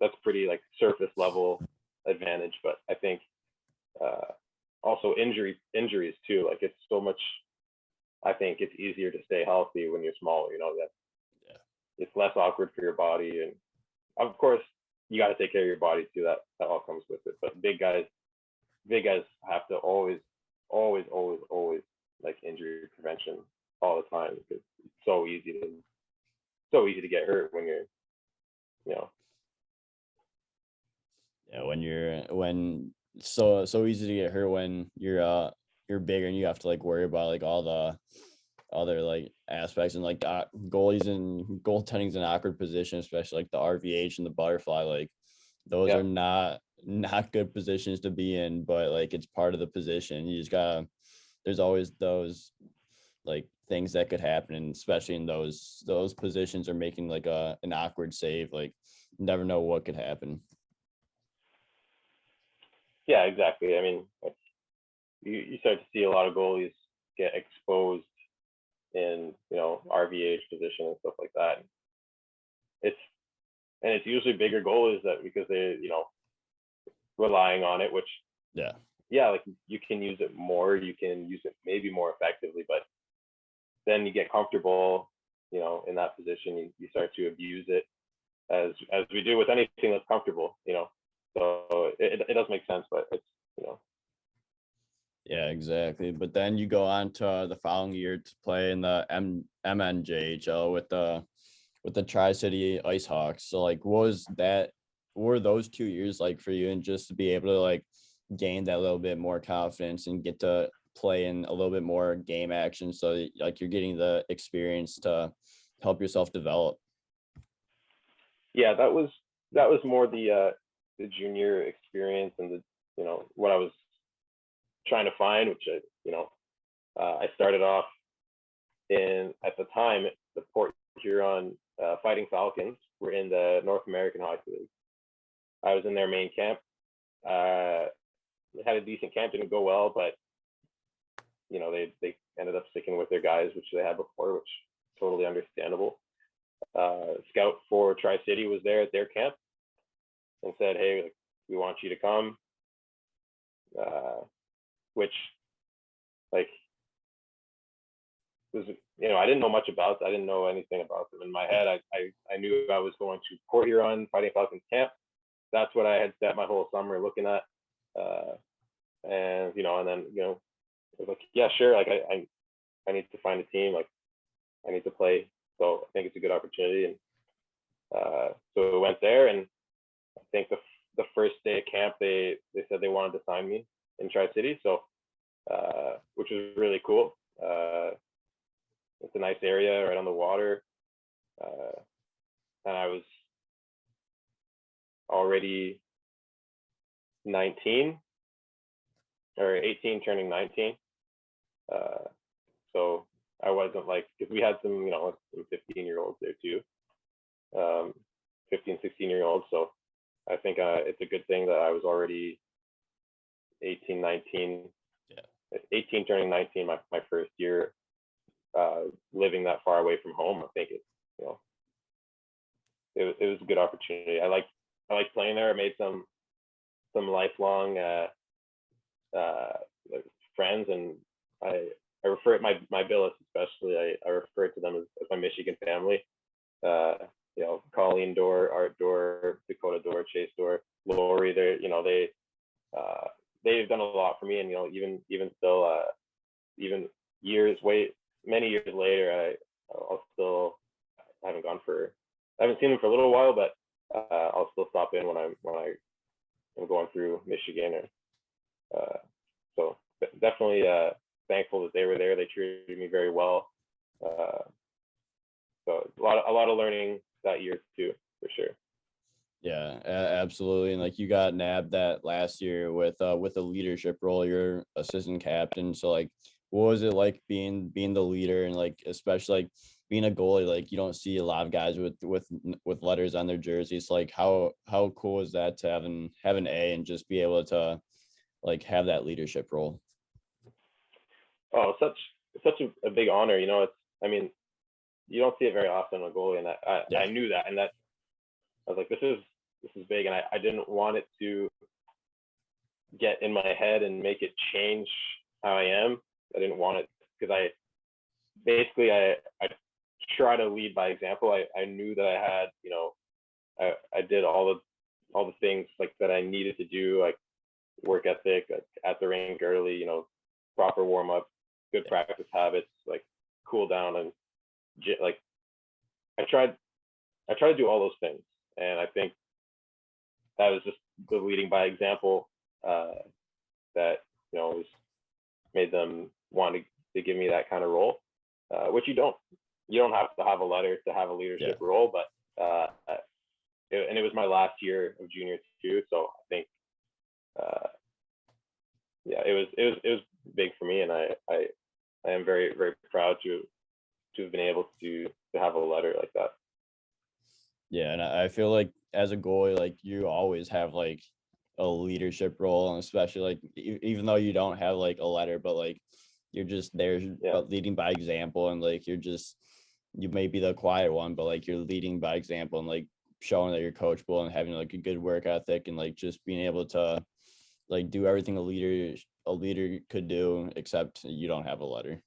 S2: that's pretty like surface level advantage. But I think also injuries too. Like, it's so much. I think it's easier to stay healthy when you're smaller. That it's less awkward for your body, and of course you got to take care of your body too. That all comes with it. But big guys have to always like injury prevention all the time, because it's so easy to get hurt when you're,
S1: Yeah, when so easy to get hurt when you're bigger, and you have to like worry about like all the other like aspects, and like goalies and goaltending's an awkward position, especially like the RVH and the butterfly. Like those are not good positions to be in, but like it's part of the position. You just gotta, there's always those like things that could happen, and especially in those positions, are making like an awkward save. Like you never know what could happen.
S2: Yeah, exactly. I mean, like, you start to see a lot of goalies get exposed in RVH position and stuff like that. It's usually bigger goalies, that because they relying on it, which like you can use it more, you can use it maybe more effectively, but then you get comfortable in that position. You start to abuse it, as we do with anything that's comfortable. So it does make sense, but it's
S1: Yeah, exactly. But then you go on to the following year to play in the MNJHL with the Tri-City Ice Hawks. So like, what were those 2 years like for you, and just to be able to like gain that little bit more confidence and get to play in a little bit more game action, so like you're getting the experience to help yourself develop?
S2: Yeah, that was more the junior experience, and the what I was trying to find, which I started off at the time, the Port Huron Fighting Falcons were in the North American Hockey League. I was in their main camp. Had a decent camp, didn't go well, but they ended up sticking with their guys, which they had before, which is totally understandable. Scout for Tri-City was there at their camp and said, "Hey, like, we want you to come," which, like, was, I didn't know much about. I didn't know anything about them. In my head, I knew I was going to Port Huron Fighting Falcons camp. That's what I had spent my whole summer looking at. And and then I was like, yeah, sure. Like I need to find a team. Like I need to play. So I think it's a good opportunity. And so we went there, and I think the first day of camp, they said they wanted to sign me in Tri-City. So which was really cool. It's a nice area right on the water. And I was already 19 or 18, turning 19. So I wasn't like, because we had some, some 15-year-olds there too, 15, 16-year-olds. So I think it's a good thing that I was already 18, 19, 18 turning 19, my first year living that far away from home. I think it was a good opportunity. I liked playing there. I made some lifelong like friends, and I refer to my billis especially. I refer to them as my Michigan family. Colleen Dorr, Art Dorr, Dakota Dorr, Chase Dorr, Lori. They've done a lot for me, and even still, even many years later, I haven't seen them for a little while, but I'll still stop in when I'm going through Michigan. So definitely thankful that they were there. They treated me very well. So a lot of learning that year too, for sure.
S1: Yeah, absolutely. And like you got nabbed that last year with a leadership role, you're assistant captain. So like, what was it like being the leader, and like especially like being a goalie? Like you don't see a lot of guys with letters on their jerseys. Like how cool is that to have an A and just be able to like have that leadership role?
S2: Oh, such a big honor. You don't see it very often on a goalie, and I knew that, and that I was like, this is big, and I didn't want it to get in my head and make it change how I am. I didn't want it, because I try to lead by example. I knew that I had, I did all the things like that I needed to do, like work ethic, like at the rink early, proper warm up, good practice habits, like cool down, and like I tried to do all those things, and I think that was just the leading by example that was made them want to give me that kind of role, which you don't have to have a letter to have a leadership role, but and it was my last year of junior too, so I think it was big for me, and I am very, very proud to have been able to have a letter like that.
S1: Yeah, and I feel like as a goalie, like you always have like a leadership role, and especially like even though you don't have like a letter, but like you're just there leading by example, and like you may be the quiet one, but like you're leading by example, and like showing that you're coachable and having like a good work ethic, and like just being able to like do everything a leader could do, except you don't have a letter.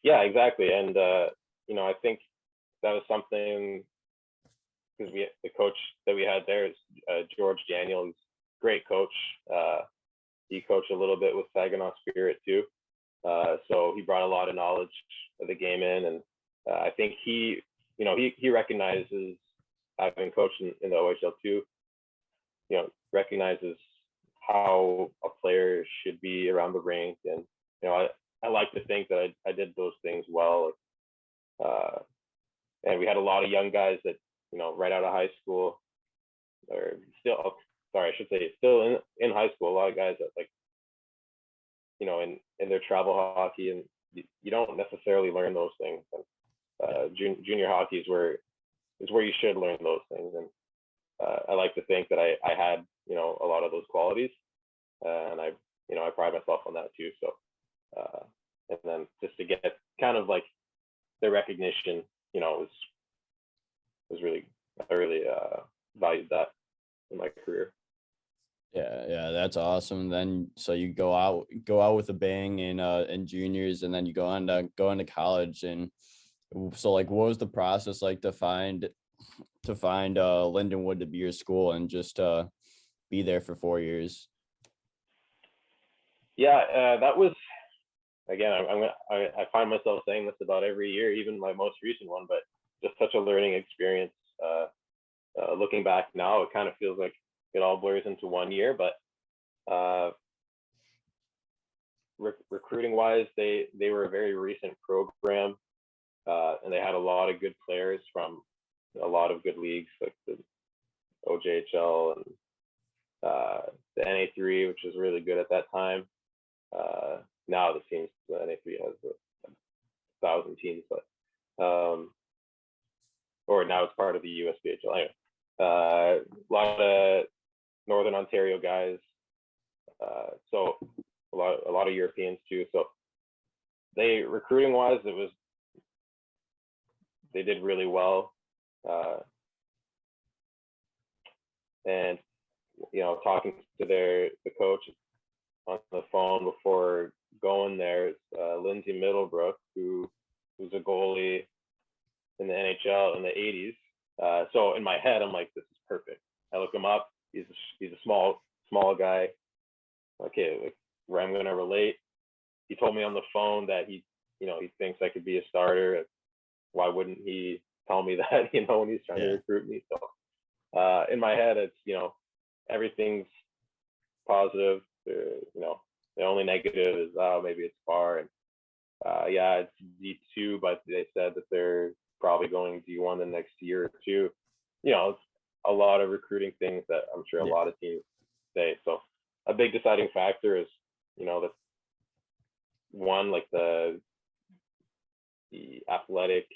S2: Yeah, exactly. And I think that was something, because the coach that we had there is George Daniel. He's a great coach. He coached a little bit with Saginaw Spirit too, so he brought a lot of knowledge of the game in, and I think he recognizes, having coached in the OHL too, recognizes how a player should be around the rink, and I like to think that I did those things well. And we had a lot of young guys that, right out of high school, or still, sorry, I should say still in high school, a lot of guys that like, in their travel hockey, and you don't necessarily learn those things. And junior hockey is where you should learn those things. And I like to think that I had, a lot of those qualities, and I pride myself on that too. So, and then just to get kind of like the recognition, was really, I really valued that in my career.
S1: Yeah, that's awesome. Then so you go out with a bang in juniors, and then you go into college. And so like, what was the process like to find Lindenwood to be your school and just be there for 4 years?
S2: Yeah, that was again. I find myself saying this about every year, even my most recent one, but just such a learning experience. Looking back now, it kind of feels like it all blurs into 1 year, but recruiting wise, they were a very recent program, and they had a lot of good players from a lot of good leagues like the OJHL and the NA3, which was really good at that time. Now the NA3 has 1,000 teams, but or now it's part of the USPHL. Anyway, a lot of Northern Ontario guys, so a lot of Europeans too. So they recruiting wise, they did really well, and talking to the coach on the phone before going there is Lindsay Middlebrook, who's a goalie in the NHL in the 80s. So in my head, I'm like, this is perfect. I look him up. He's a small guy. Okay, like where I'm gonna relate. He told me on the phone that he thinks I could be a starter. Why wouldn't he tell me that? When he's trying to recruit me. So in my head, it's everything's positive. The only negative is maybe it's far, and it's D2, but they said that they're probably going D1 the next year or two. It's a lot of recruiting things that I'm sure a lot of teams say. So a big deciding factor is that one, like the athletic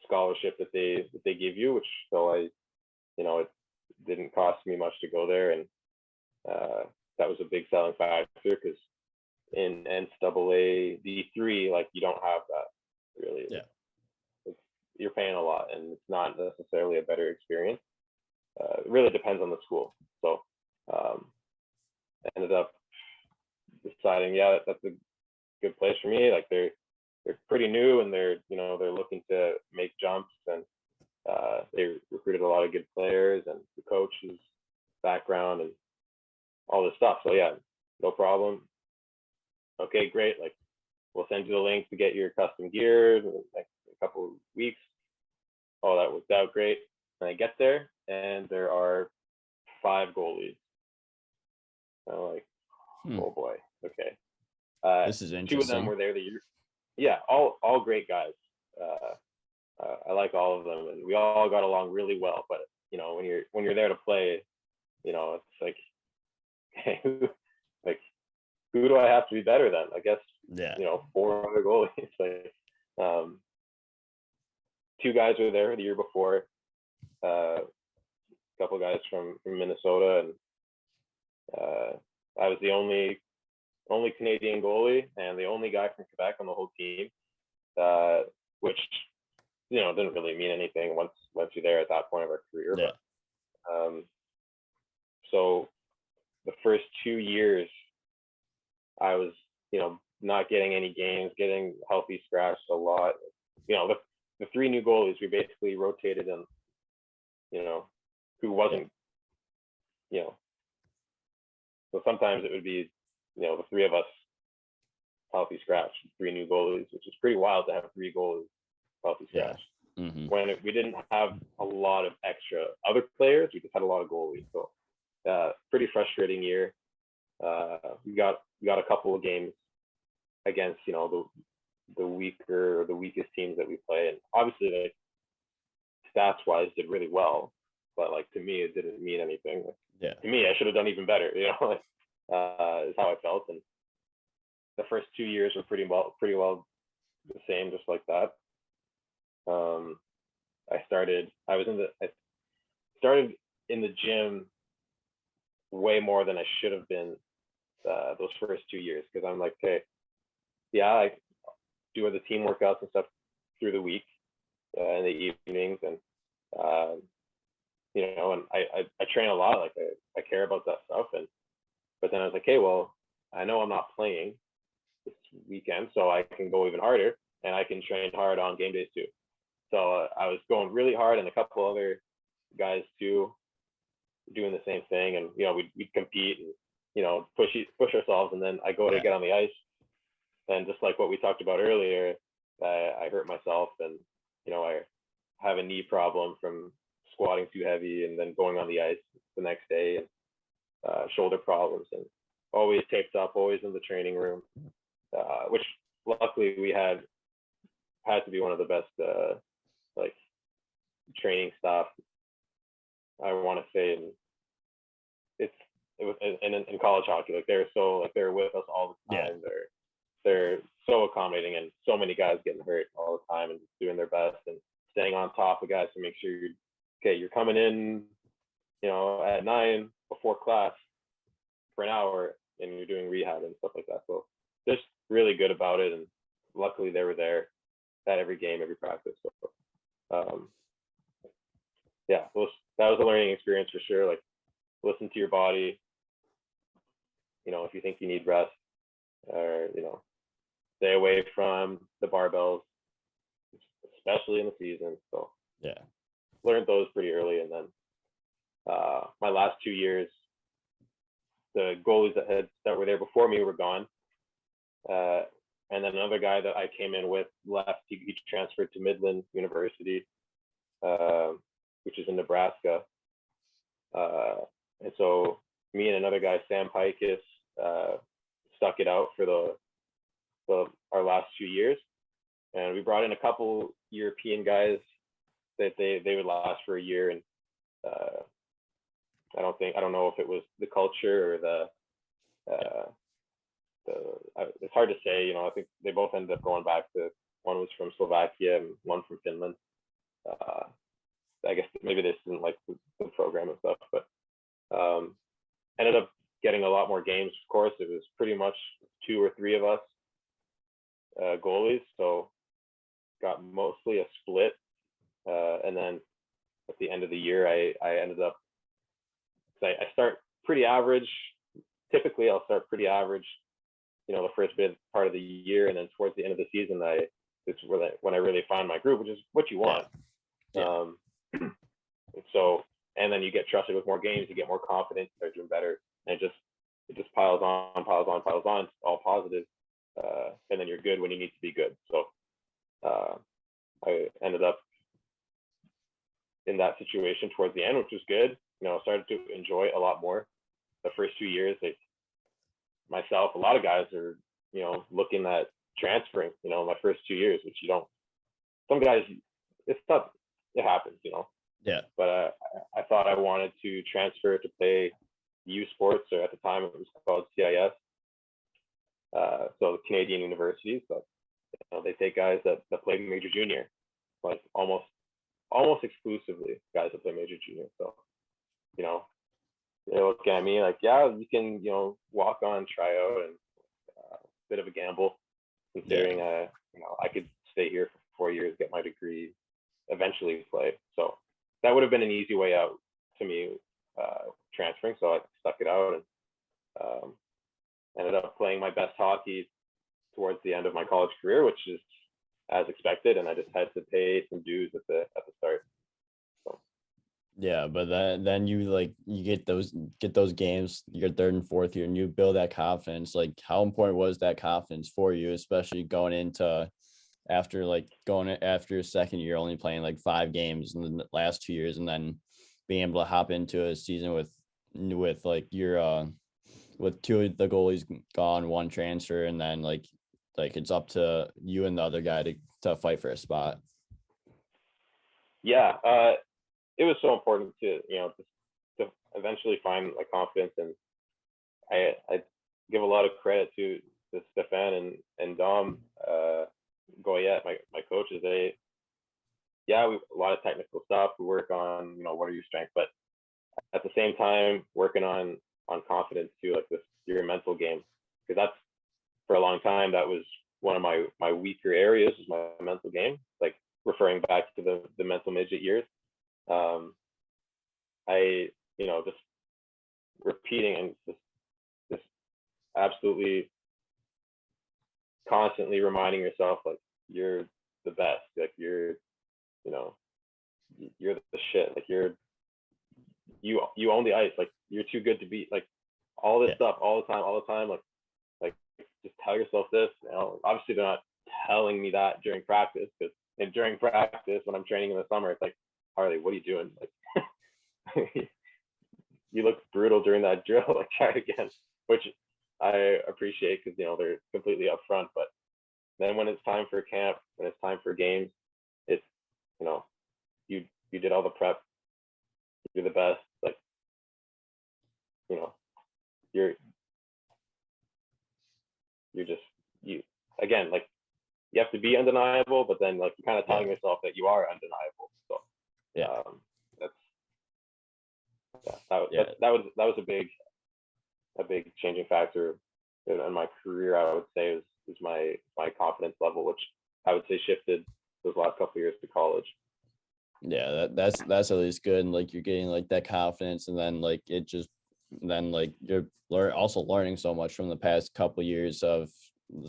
S2: scholarship that they give you, which so it didn't cost me much to go there, and that was a big selling factor because in NCAA D3, like you don't have that really. You're paying a lot, and it's not necessarily a better experience. It really depends on the school. So I ended up deciding, that's a good place for me. Like they're pretty new, and they're looking to make jumps, and they recruited a lot of good players, and the coach's background and all this stuff. So yeah, no problem. Okay, great. Like we'll send you the link to get your custom gear in the next couple of weeks. Oh, that worked out great. And I get there, and there are 5 goalies. I'm like, oh boy, okay.
S1: This is
S2: 2 of
S1: interesting.
S2: them were there the year. Yeah, all great guys. I like all of them, and we all got along really well. But when you're there to play, it's like, hey, who do I have to be better than? I guess 4 other goalies. Like, 2 guys were there the year before. A couple guys from Minnesota, and I was the only Canadian goalie and the only guy from Quebec on the whole team, which didn't really mean anything once you're there at that point of our career.
S1: Yeah.
S2: But so the first 2 years, I was not getting any games, getting healthy scratched a lot. The 3 new goalies, we basically rotated them. Who wasn't. So sometimes it would be the 3 of us healthy scratch, 3 new goalies, which is pretty wild to have 3 goalies healthy scratch. When we didn't have a lot of extra other players, we just had a lot of goalies. So pretty frustrating year. We got a couple of games against the weaker or the weakest teams that we play, and obviously like stats wise did really well, but like to me it didn't mean anything. To me, I should have done even better. Is how I felt. And the first 2 years were pretty well the same, just like that. I started in the gym way more than I should have been those first 2 years, because I'm like, okay, I do the team workouts and stuff through the week in the evenings, and and I train a lot. Like I care about that stuff. But then I was like, hey, well, I know I'm not playing this weekend, so I can go even harder and I can train hard on game days too. So I was going really hard, and a couple other guys too doing the same thing, and we'd compete and push ourselves, and then I go to get on the ice, and just like what we talked about earlier, I hurt myself, and I have a knee problem from squatting too heavy and then going on the ice the next day, and shoulder problems, and always taped up, always in the training room, which luckily we had to be one of the best like training staff, I want to say. And it was in college hockey, like they're with us all the time. They're so accommodating, and so many guys getting hurt all the time and doing their best and staying on top of guys to make sure you're coming in at 9 before class for an hour, and you're doing rehab and stuff like that. So just really good about it, and luckily they were there at every game, every practice. So yeah, that was a learning experience for sure. Like, listen to your body. If you think you need rest, or stay away from the barbells, especially in the season. So
S1: yeah,
S2: learned those pretty early. And then my last 2 years, the goalies that were there before me were gone, and then another guy that I came in with left. He transferred to Midland University, which is in Nebraska, and so me and another guy, Sam Pikus, stuck it out for our last 2 years, and we brought in a couple European guys that they would last for a year, and I don't know if it was the culture or it's hard to say. I think they both ended up going back to, one was from Slovakia and one from Finland. I guess maybe they didn't like the program and stuff, but ended up getting a lot more games. Of course, it was pretty much 2 or 3 of us goalies, so got mostly a split. And then at the end of the year, I ended up, I start pretty average. Typically, I'll start pretty average, the first part of the year, and then towards the end of the season, it's when I really find my groove, which is what you want.
S1: Yeah.
S2: So, and then you get trusted with more games, you get more confidence, you start doing better, and it just piles on. It's all positive, and then you're good when you need to be good. So I ended up in that situation towards the end, which was good. I started to enjoy it a lot more. The first 2 years, myself, a lot of guys are, looking at transferring, my first 2 years, which you don't, some guys, it's tough, it happens,
S1: Yeah.
S2: But I thought I wanted to transfer to play U Sports, or at the time it was called CIS. So Canadian universities, but they take guys that play major junior, like almost exclusively guys that play major junior. So, they look at me like, yeah, you can, walk on, try out, and a bit of a gamble, considering I could stay here for 4 years, get my degree, eventually play. So that would have been an easy way out to me, transferring. So I stuck it out, and ended up playing my best hockey towards the end of my college career, which is as expected, and I just had to pay some dues at the start. So.
S1: Yeah, but then you get those games your third and fourth year, and you build that confidence. Like, how important was that confidence for you, especially going into after your second year, only playing like 5 games in the last 2 years, and then being able to hop into a season with like your with 2 of the goalies gone, 1 transfer, and then like it's up to you and the other guy to fight for a spot.
S2: Yeah, it was so important to to eventually find my confidence, and I give a lot of credit to Stefan and Dom Goyette, my coaches. A lot of technical stuff. We work on what are your strengths, but at the same time working on confidence too, like your mental game, because that's, for a long time, that was one of my weaker areas, is my mental game, like referring back to the mental midget years. I, just repeating and just absolutely constantly reminding yourself, like, you're the best, like, you know, you're the shit, like, you own the ice, like, you're too good to beat, like, all this stuff all the time, like just tell yourself this. Obviously they're not telling me that during practice, because during practice when I'm training in the summer, it's like, Harley, what are you doing? Like, you look brutal during that drill, like, try it again, which I appreciate, because they're completely upfront. But then when it's time for camp, when it's time for games, it's you did all the prep, you're the best, like, you're just, you again, like, you have to be undeniable, but then, like, you're kind of telling yourself that you are undeniable. So that's that was a big changing factor in my career. I would say is my confidence level, which I would say shifted those last couple of years to college.
S1: Yeah, that's at least good. And like, you're getting like that confidence, and then like you're also learning so much from the past couple of years of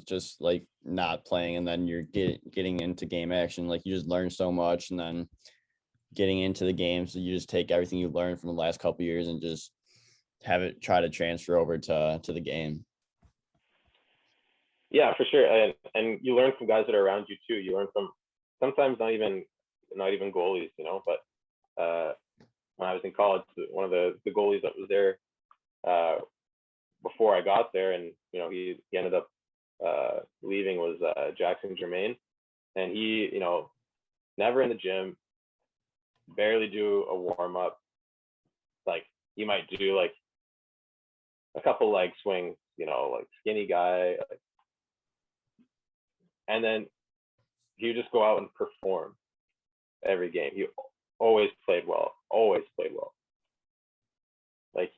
S1: just like not playing, and then you're getting into game action. Like, you just learn so much, and then getting into the game, so you just take everything you learned from the last couple of years and just have it try to transfer over to the game.
S2: Yeah, for sure. And you learn from guys that are around you too. You learn from sometimes not even goalies, but when I was in college, one of the goalies that was there before I got there, and he ended up leaving, was Jackson Germain. And he, never in the gym, barely do a warm up. Like, he might do like a couple leg swings, like, skinny guy, like, and then he would just go out and perform every game. He always played well. Like,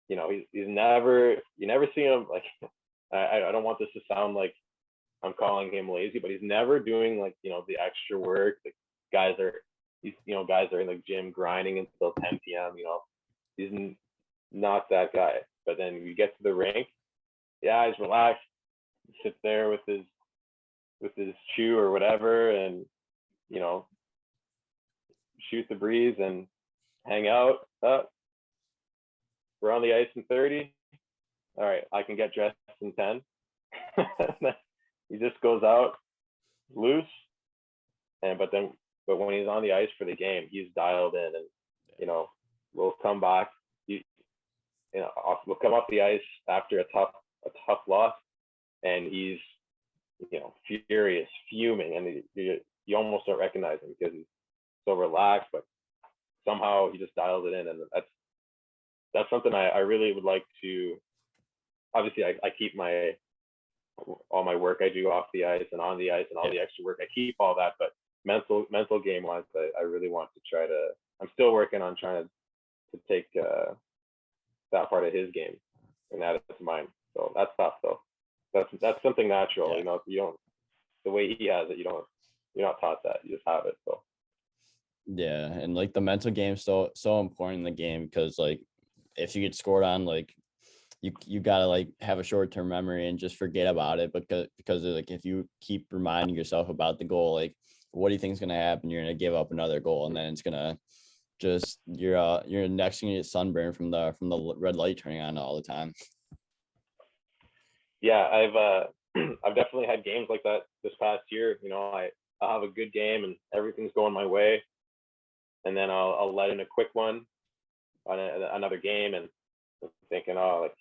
S2: he's never, you never see him, like, I don't want this to sound like I'm calling him lazy, but he's never doing, like, the extra work. Like, guys are in the gym grinding until 10 p.m. He's not that guy. But then you get to the rink, he's relaxed, he sits there with his chew or whatever, and shoot the breeze and hang out. We're on the ice in 30. All right, I can get dressed in 10. He just goes out loose, but when he's on the ice for the game, he's dialed in, and we'll come back. We'll come off the ice after a tough loss, and he's furious, fuming, and you almost don't recognize him because he's so relaxed, but somehow he just dials it in. And that's something I really would like to. Obviously, I keep all my work I do off the ice and on the ice, and all the extra work, I keep all that, but mental game wise, I really want to try to. I'm still working on trying to take that part of his game and add it to mine. So that's tough, though. That's something natural. You don't, the way he has it, you're not taught that. You just have it. So
S1: yeah, and like the mental game is so important in the game, because like if you get scored on, like you gotta like have a short-term memory and just forget about it, because like if you keep reminding yourself about the goal, like, what do you think is gonna happen? You're gonna give up another goal, and then it's gonna just you're next thing you get sunburned from the red light turning on all the time.
S2: Yeah, I've definitely had games like that this past year. I'll have a good game and everything's going my way, and then I'll let in a quick one on another game, and thinking, oh, like,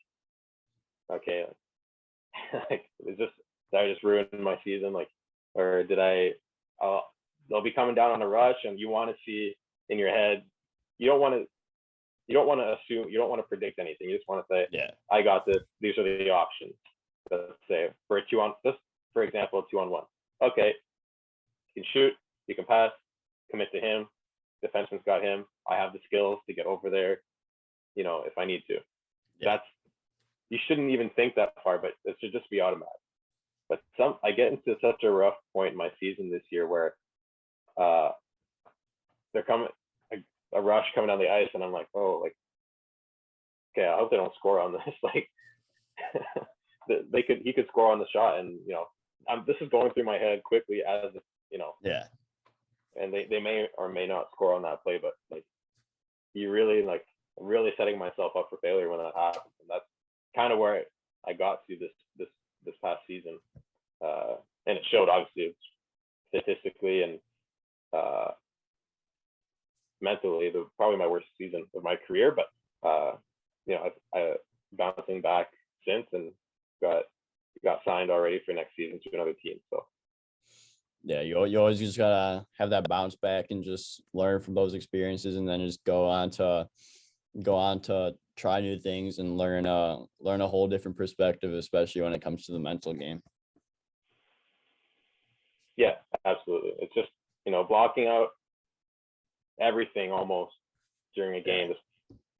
S2: okay, like, did I just ruin my season? Like, or did they'll be coming down on a rush, and you want to see in your head, you don't want to assume, you don't want to predict anything. You just want to say, I got this. These are the options. Let's say for for example, 2-on-1. Okay, you can shoot, you can pass, commit to him. Defenseman's got him. I have the skills to get over there, if I need to. You shouldn't even think that far, but it should just be automatic. But I get into such a rough point in my season this year where they're coming. a rush coming down the ice, and I'm like, oh, like, okay, I hope they don't score on this. Like, he could score on the shot, and this is going through my head quickly as
S1: Yeah.
S2: and they may or may not score on that play, but like, you really like really setting myself up for failure when that happens, and that's kind of where I got to this past season, and it showed obviously statistically and mentally, probably my worst season of my career, but I bouncing back since and got signed already for next season to another team. So
S1: yeah, you always just gotta have that bounce back and just learn from those experiences, and then just go on to try new things and learn a whole different perspective, especially when it comes to the mental game.
S2: yeah, absolutely. It's just blocking out everything almost during a game.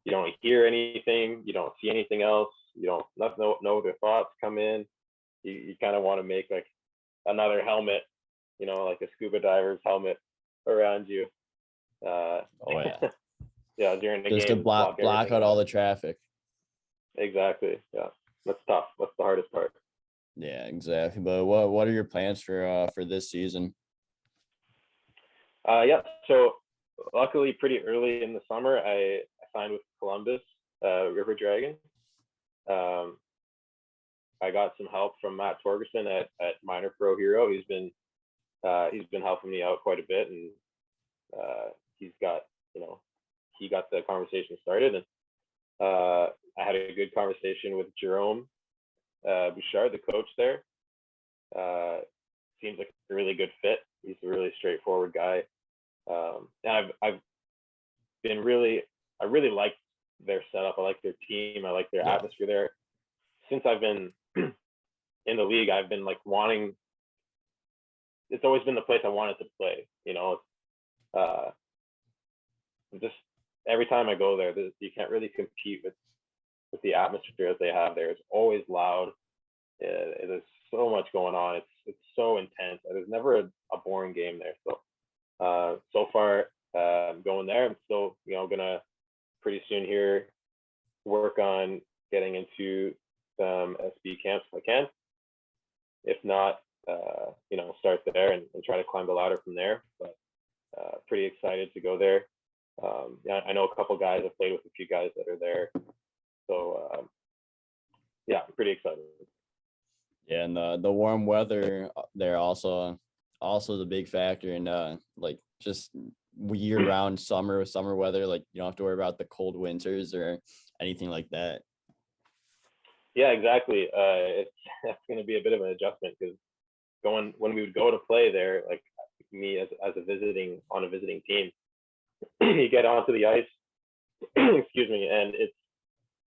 S2: You don't hear anything, you don't see anything else, you don't know their thoughts come in. You kind of want to make like another helmet, like a scuba diver's helmet around you.
S1: Oh yeah.
S2: Yeah, during the
S1: Just
S2: game,
S1: to block out all the traffic.
S2: Exactly. Yeah, that's tough. That's the hardest part.
S1: Yeah, exactly. But what are your plans for this season?
S2: Yeah. So luckily, pretty early in the summer, I signed with Columbus River Dragon. I got some help from Matt Torgerson at Minor Pro Hero. He's been helping me out quite a bit, and he got the conversation started, and I had a good conversation with Jerome Bouchard, the coach there. Seems like a really good fit. He's a really straightforward guy, and I really like their setup. I like their team. I like their atmosphere there. Since I've been in the league, I've been like wanting. It's always been the place I wanted to play. Just every time I go there, you can't really compete with the atmosphere that they have there. It's always loud. There's so much going on. It's so intense. There's never a boring game there. So far, going there, I'm still gonna pretty soon here work on getting into some SB camps if I can. If not, start there and try to climb the ladder from there. But pretty excited to go there. I know a couple guys. I've played with a few guys that are there. So yeah, I'm pretty excited.
S1: Yeah, and the warm weather there also the big factor, and like just year-round summer weather. Like you don't have to worry about the cold winters or anything like that.
S2: Yeah, exactly. That's going to be a bit of an adjustment because when we would go to play there, like me as a visiting team, you get onto the ice, excuse me, and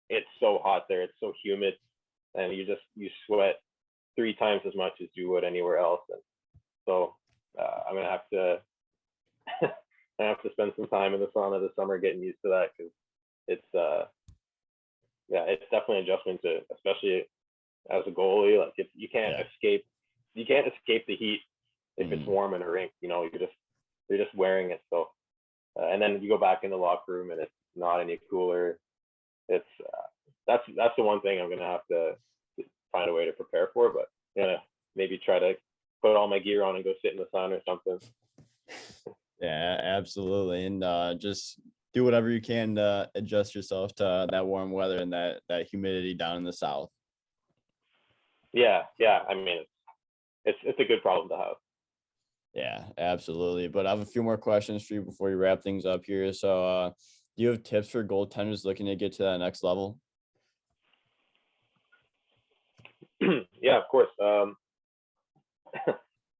S2: it's so hot there. It's so humid, and you sweat 3 times as much as you would anywhere else. And so I'm gonna have to spend some time in the sauna this summer getting used to that because it's it's definitely an adjustment to, especially as a goalie. Like if you can't escape the heat if it's warm in a rink. You're just wearing it. So and then you go back in the locker room and it's not any cooler. It's that's the one thing I'm gonna have to find a way to prepare for. But maybe try to put all my gear on and go sit in the sun or something.
S1: Yeah, absolutely, and just do whatever you can to adjust yourself to that warm weather and that humidity down in the south.
S2: Yeah. I mean, it's a good problem to have.
S1: Yeah, absolutely. But I have a few more questions for you before we wrap things up here. So, do you have tips for goaltenders looking to get to that next level?
S2: Yeah, of course.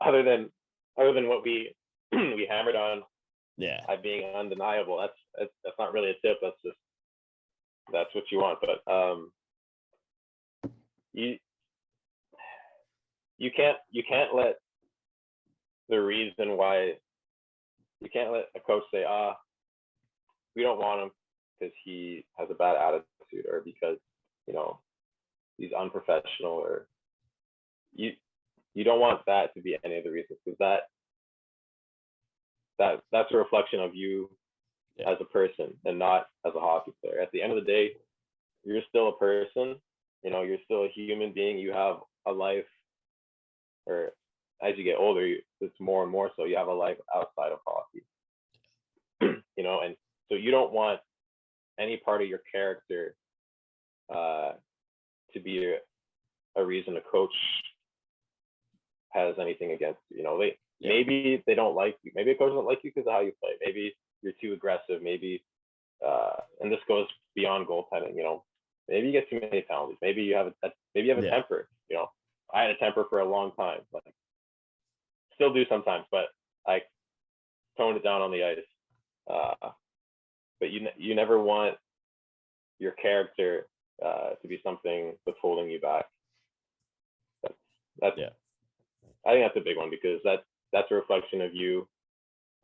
S2: Other than what we hammered on, being undeniable. That's not really a tip. That's what you want. But you can't let the reason why you can't let a coach say, we don't want him because he has a bad attitude or because he's unprofessional, or you don't want that to be any of the reasons, because that's a reflection of you as a person and not as a hockey player. At the end of the day, you're still a person. You're still a human being. You have a life, or as you get older, it's more and more so you have a life outside of hockey. And so you don't want any part of your character to be a reason a coach has anything against you. Maybe they don't like you. Maybe a coach doesn't like you because of how you play. Maybe you're too aggressive. Maybe, and this goes beyond goaltending. Maybe you get too many penalties. Maybe you have a temper. I had a temper for a long time. Still do sometimes, but I toned it down on the ice. But you never want your character to be something that's holding you back. That's I think that's a big one, because that's a reflection of you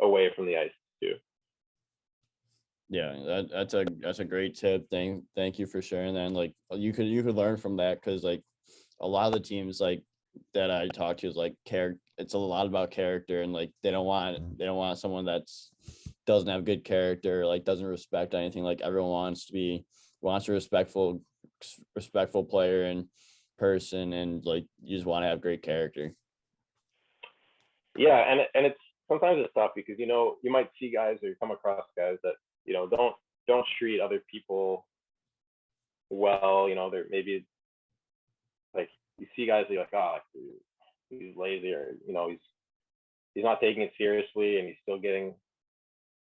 S2: away from the ice too.
S1: Yeah, that's a great tip. Thank you for sharing that. And you could learn from that, because a lot of the teams that I talk to is character. It's a lot about character, and they don't want someone that's doesn't have good character, doesn't respect anything. Everyone wants a respectful player and person, and you just want to have great character.
S2: Yeah, and it's sometimes it's tough, because you might see guys, or you come across guys that don't treat other people well. They're maybe you see guys that you're he's lazy, or he's not taking it seriously, and he's still getting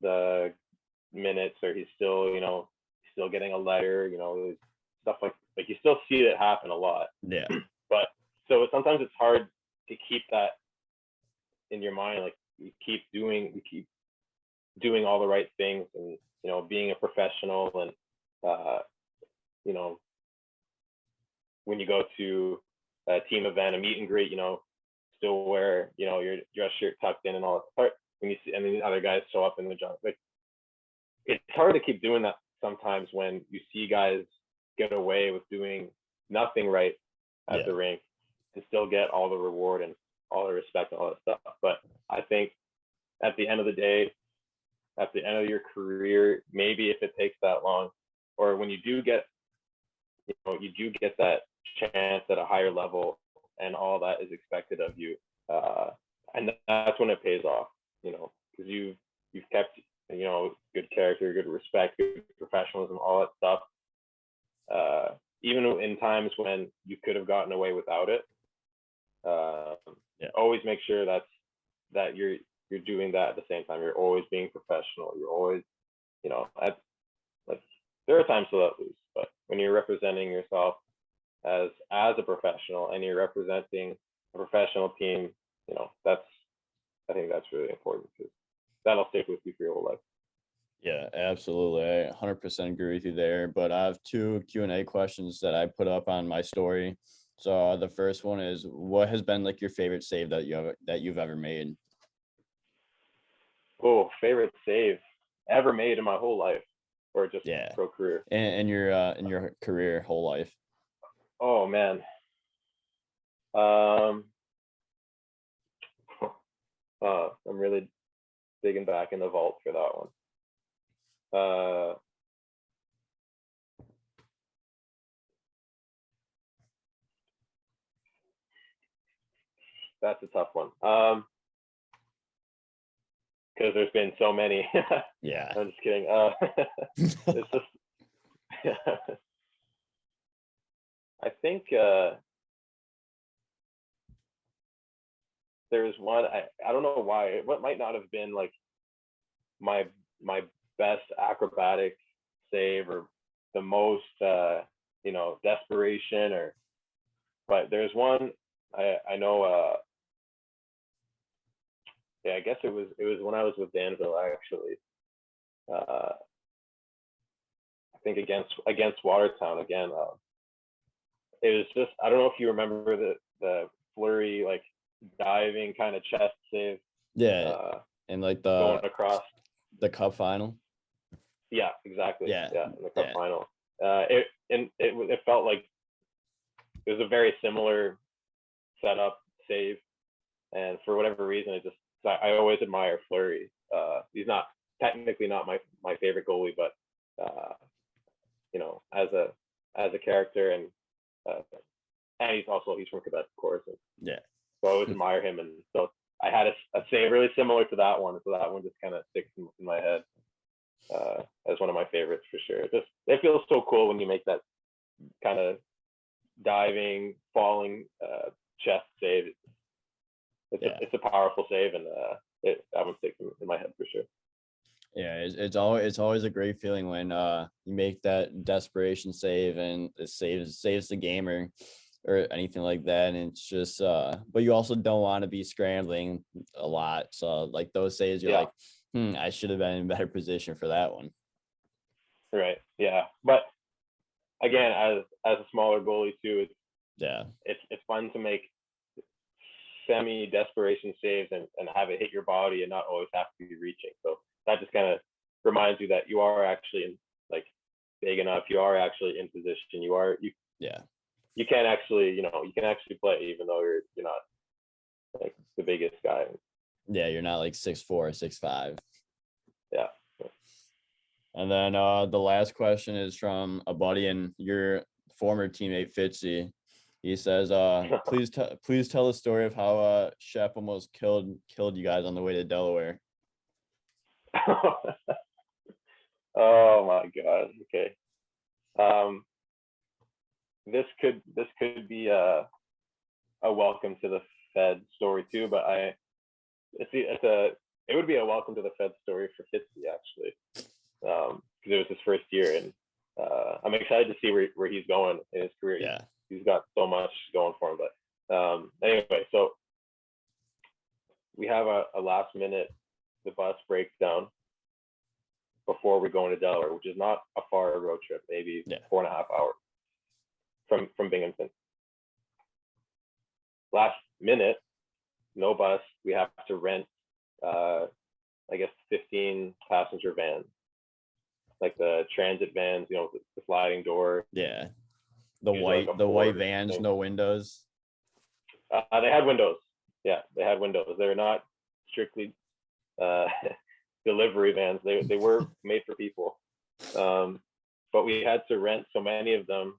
S2: the minutes, or he's still still getting a letter, stuff like you still see it happen a lot.
S1: Yeah.
S2: But so sometimes it's hard to keep that in your mind. You keep doing all the right things, and being a professional, and when you go to a team event, a meet and greet, still wear your dress shirt tucked in and all that part. When you see, and then the other guys show up in the junk, it's hard to keep doing that sometimes when you see guys get away with doing nothing right at the rink, and still get all the reward and all the respect and all that stuff. But I think at the end of the day, at the end of your career, maybe if it takes that long, or when you do get that chance at a higher level, and all that is expected of you, and that's when it pays off, because you've kept good character, good respect, good professionalism, all that stuff, even in times when you could have gotten away without it. Always make sure that you're doing that at the same time. You're always being professional. You're always, there are times to let loose, but when you're representing yourself as a professional, and you're representing a professional team, I think that's really important, because that'll stick with you for your whole life.
S1: Yeah, absolutely. I 100% agree with you there. But I have 2 Q&A questions that I put up on my story. So the first one is, what has been your favorite save that you've ever made?
S2: Oh, favorite save ever made in my whole life, or just pro career?
S1: In your career, whole life.
S2: Oh man. I'm really digging back in the vault for that one. That's a tough one. Because there's been so many.
S1: Yeah.
S2: I'm just kidding. It's just. I think there was one. I don't know why. It might not have been my best acrobatic save, or the most desperation, but there's one I know. I guess it was when I was with Danville, actually. I think against Watertown again. It was just, I don't know if you remember the flurry, diving kind of chest save.
S1: Yeah, and
S2: going across
S1: the cup final.
S2: Yeah, exactly.
S1: Yeah,
S2: in the cup final. It felt like it was a very similar setup save, and for whatever reason, I always admire Fleury. He's not technically not my favorite goalie, but as a character, and he's from Quebec, of course. And
S1: Yeah.
S2: so I always admire him, and so I had a save really similar to that one, so that one just kind of sticks in my head as one of my favorites for sure. It feels so cool when you make that kind of diving, falling chest save. It's a powerful save, and that one sticks in my head for sure.
S1: Yeah, it's always a great feeling when you make that desperation save and it saves the game or anything like that. And it's just but you also don't want to be scrambling a lot. So like those saves, you're like, I should have been in a better position for that one.
S2: Right. Yeah. But again, as a smaller goalie too, it's fun to make semi desperation saves and have it hit your body and not always have to be reaching. So that just kind of reminds you that you are actually big enough. You are actually in position. You can actually play even though you're not like the biggest guy.
S1: Yeah, you're not like 6'4", 6'5".
S2: Yeah.
S1: And then the last question is from a buddy and your former teammate Fitzy. He says, please tell the story of how Shep almost killed you guys on the way to Delaware.
S2: Oh my God. Okay. This could be a welcome to the Fed story too, but it would be a welcome to the Fed story for Fitzy actually, because it was his first year, and I'm excited to see where he's going in his career.
S1: Yeah.
S2: He's got so much going for him, but anyway, so we have a last minute, the bus breaks down before we go into Delaware, which is not a far road trip, maybe 4.5 hours from Binghamton. Last minute, no bus. We have to rent, 15 passenger vans, like the transit vans, the sliding door.
S1: Yeah. The white vans, thing. No windows.
S2: They had windows. Yeah, they had windows. They're not strictly delivery vans. They were made for people. But we had to rent so many of them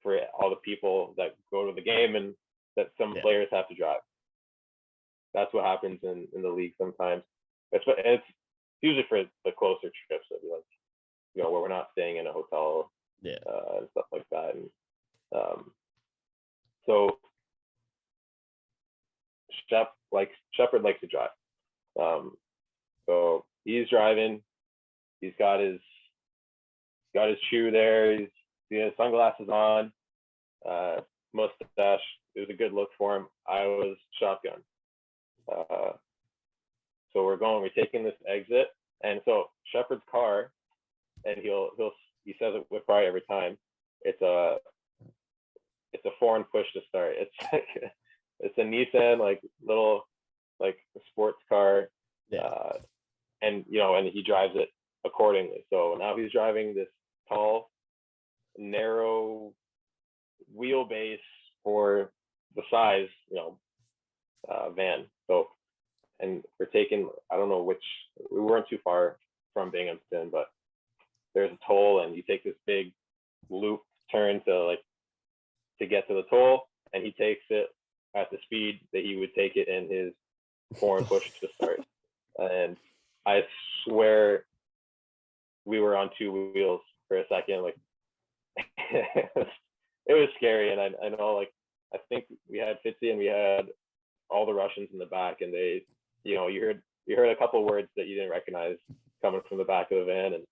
S2: for all the people that go to the game, and that some players have to drive. That's what happens in the league sometimes. It's usually for the closer trips, so where we're not staying in a hotel, and stuff like that. And so Shepard likes to drive. So he's driving. He's got his shoe there. He's his sunglasses on, mustache. It was a good look for him. I was shotgun. So we're taking this exit, and so Shepard's car, and he says it with pride every time. It's a foreign push to start. It's a Nissan little sports car, and he drives it accordingly. So now he's driving this tall, narrow wheelbase for the size, van. So, and we're taking, I don't know we weren't too far from Binghamton, but there's a toll, and you take this big loop turn to get to the toll, and he takes it at the speed that he would take it in his foreign push to start. And I swear we were on two wheels for a second. It was scary. And I know, I think we had Fitzy and we had all the Russians in the back, and they, you heard a couple words that you didn't recognize coming from the back of the van. And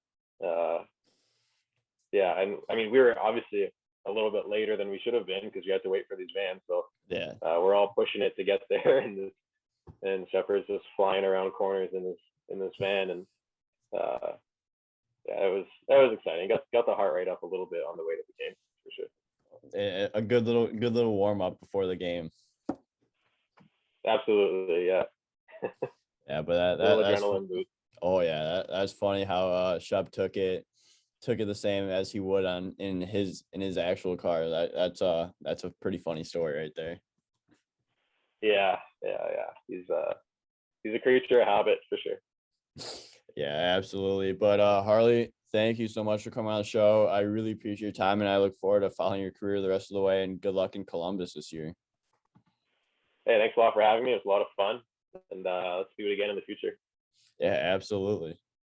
S2: and I mean, we were obviously a little bit later than we should have been because we had to wait for these vans. So we're all pushing it to get there, and Shepard's just flying around corners in this van, and it was exciting. Got the heart rate up a little bit on the way to the game for sure.
S1: A good little warm up before the game.
S2: Absolutely, yeah.
S1: Yeah, but that's adrenaline boost. Oh yeah, that's funny how Shep took it the same as he would in his actual car. That's a pretty funny story right there.
S2: Yeah. He's a creature of habit for sure.
S1: Yeah, absolutely. But Harley, thank you so much for coming on the show. I really appreciate your time, and I look forward to following your career the rest of the way. And good luck in Columbus this year.
S2: Hey, thanks a lot for having me. It was a lot of fun, and let's do it again in the future.
S1: Yeah, absolutely.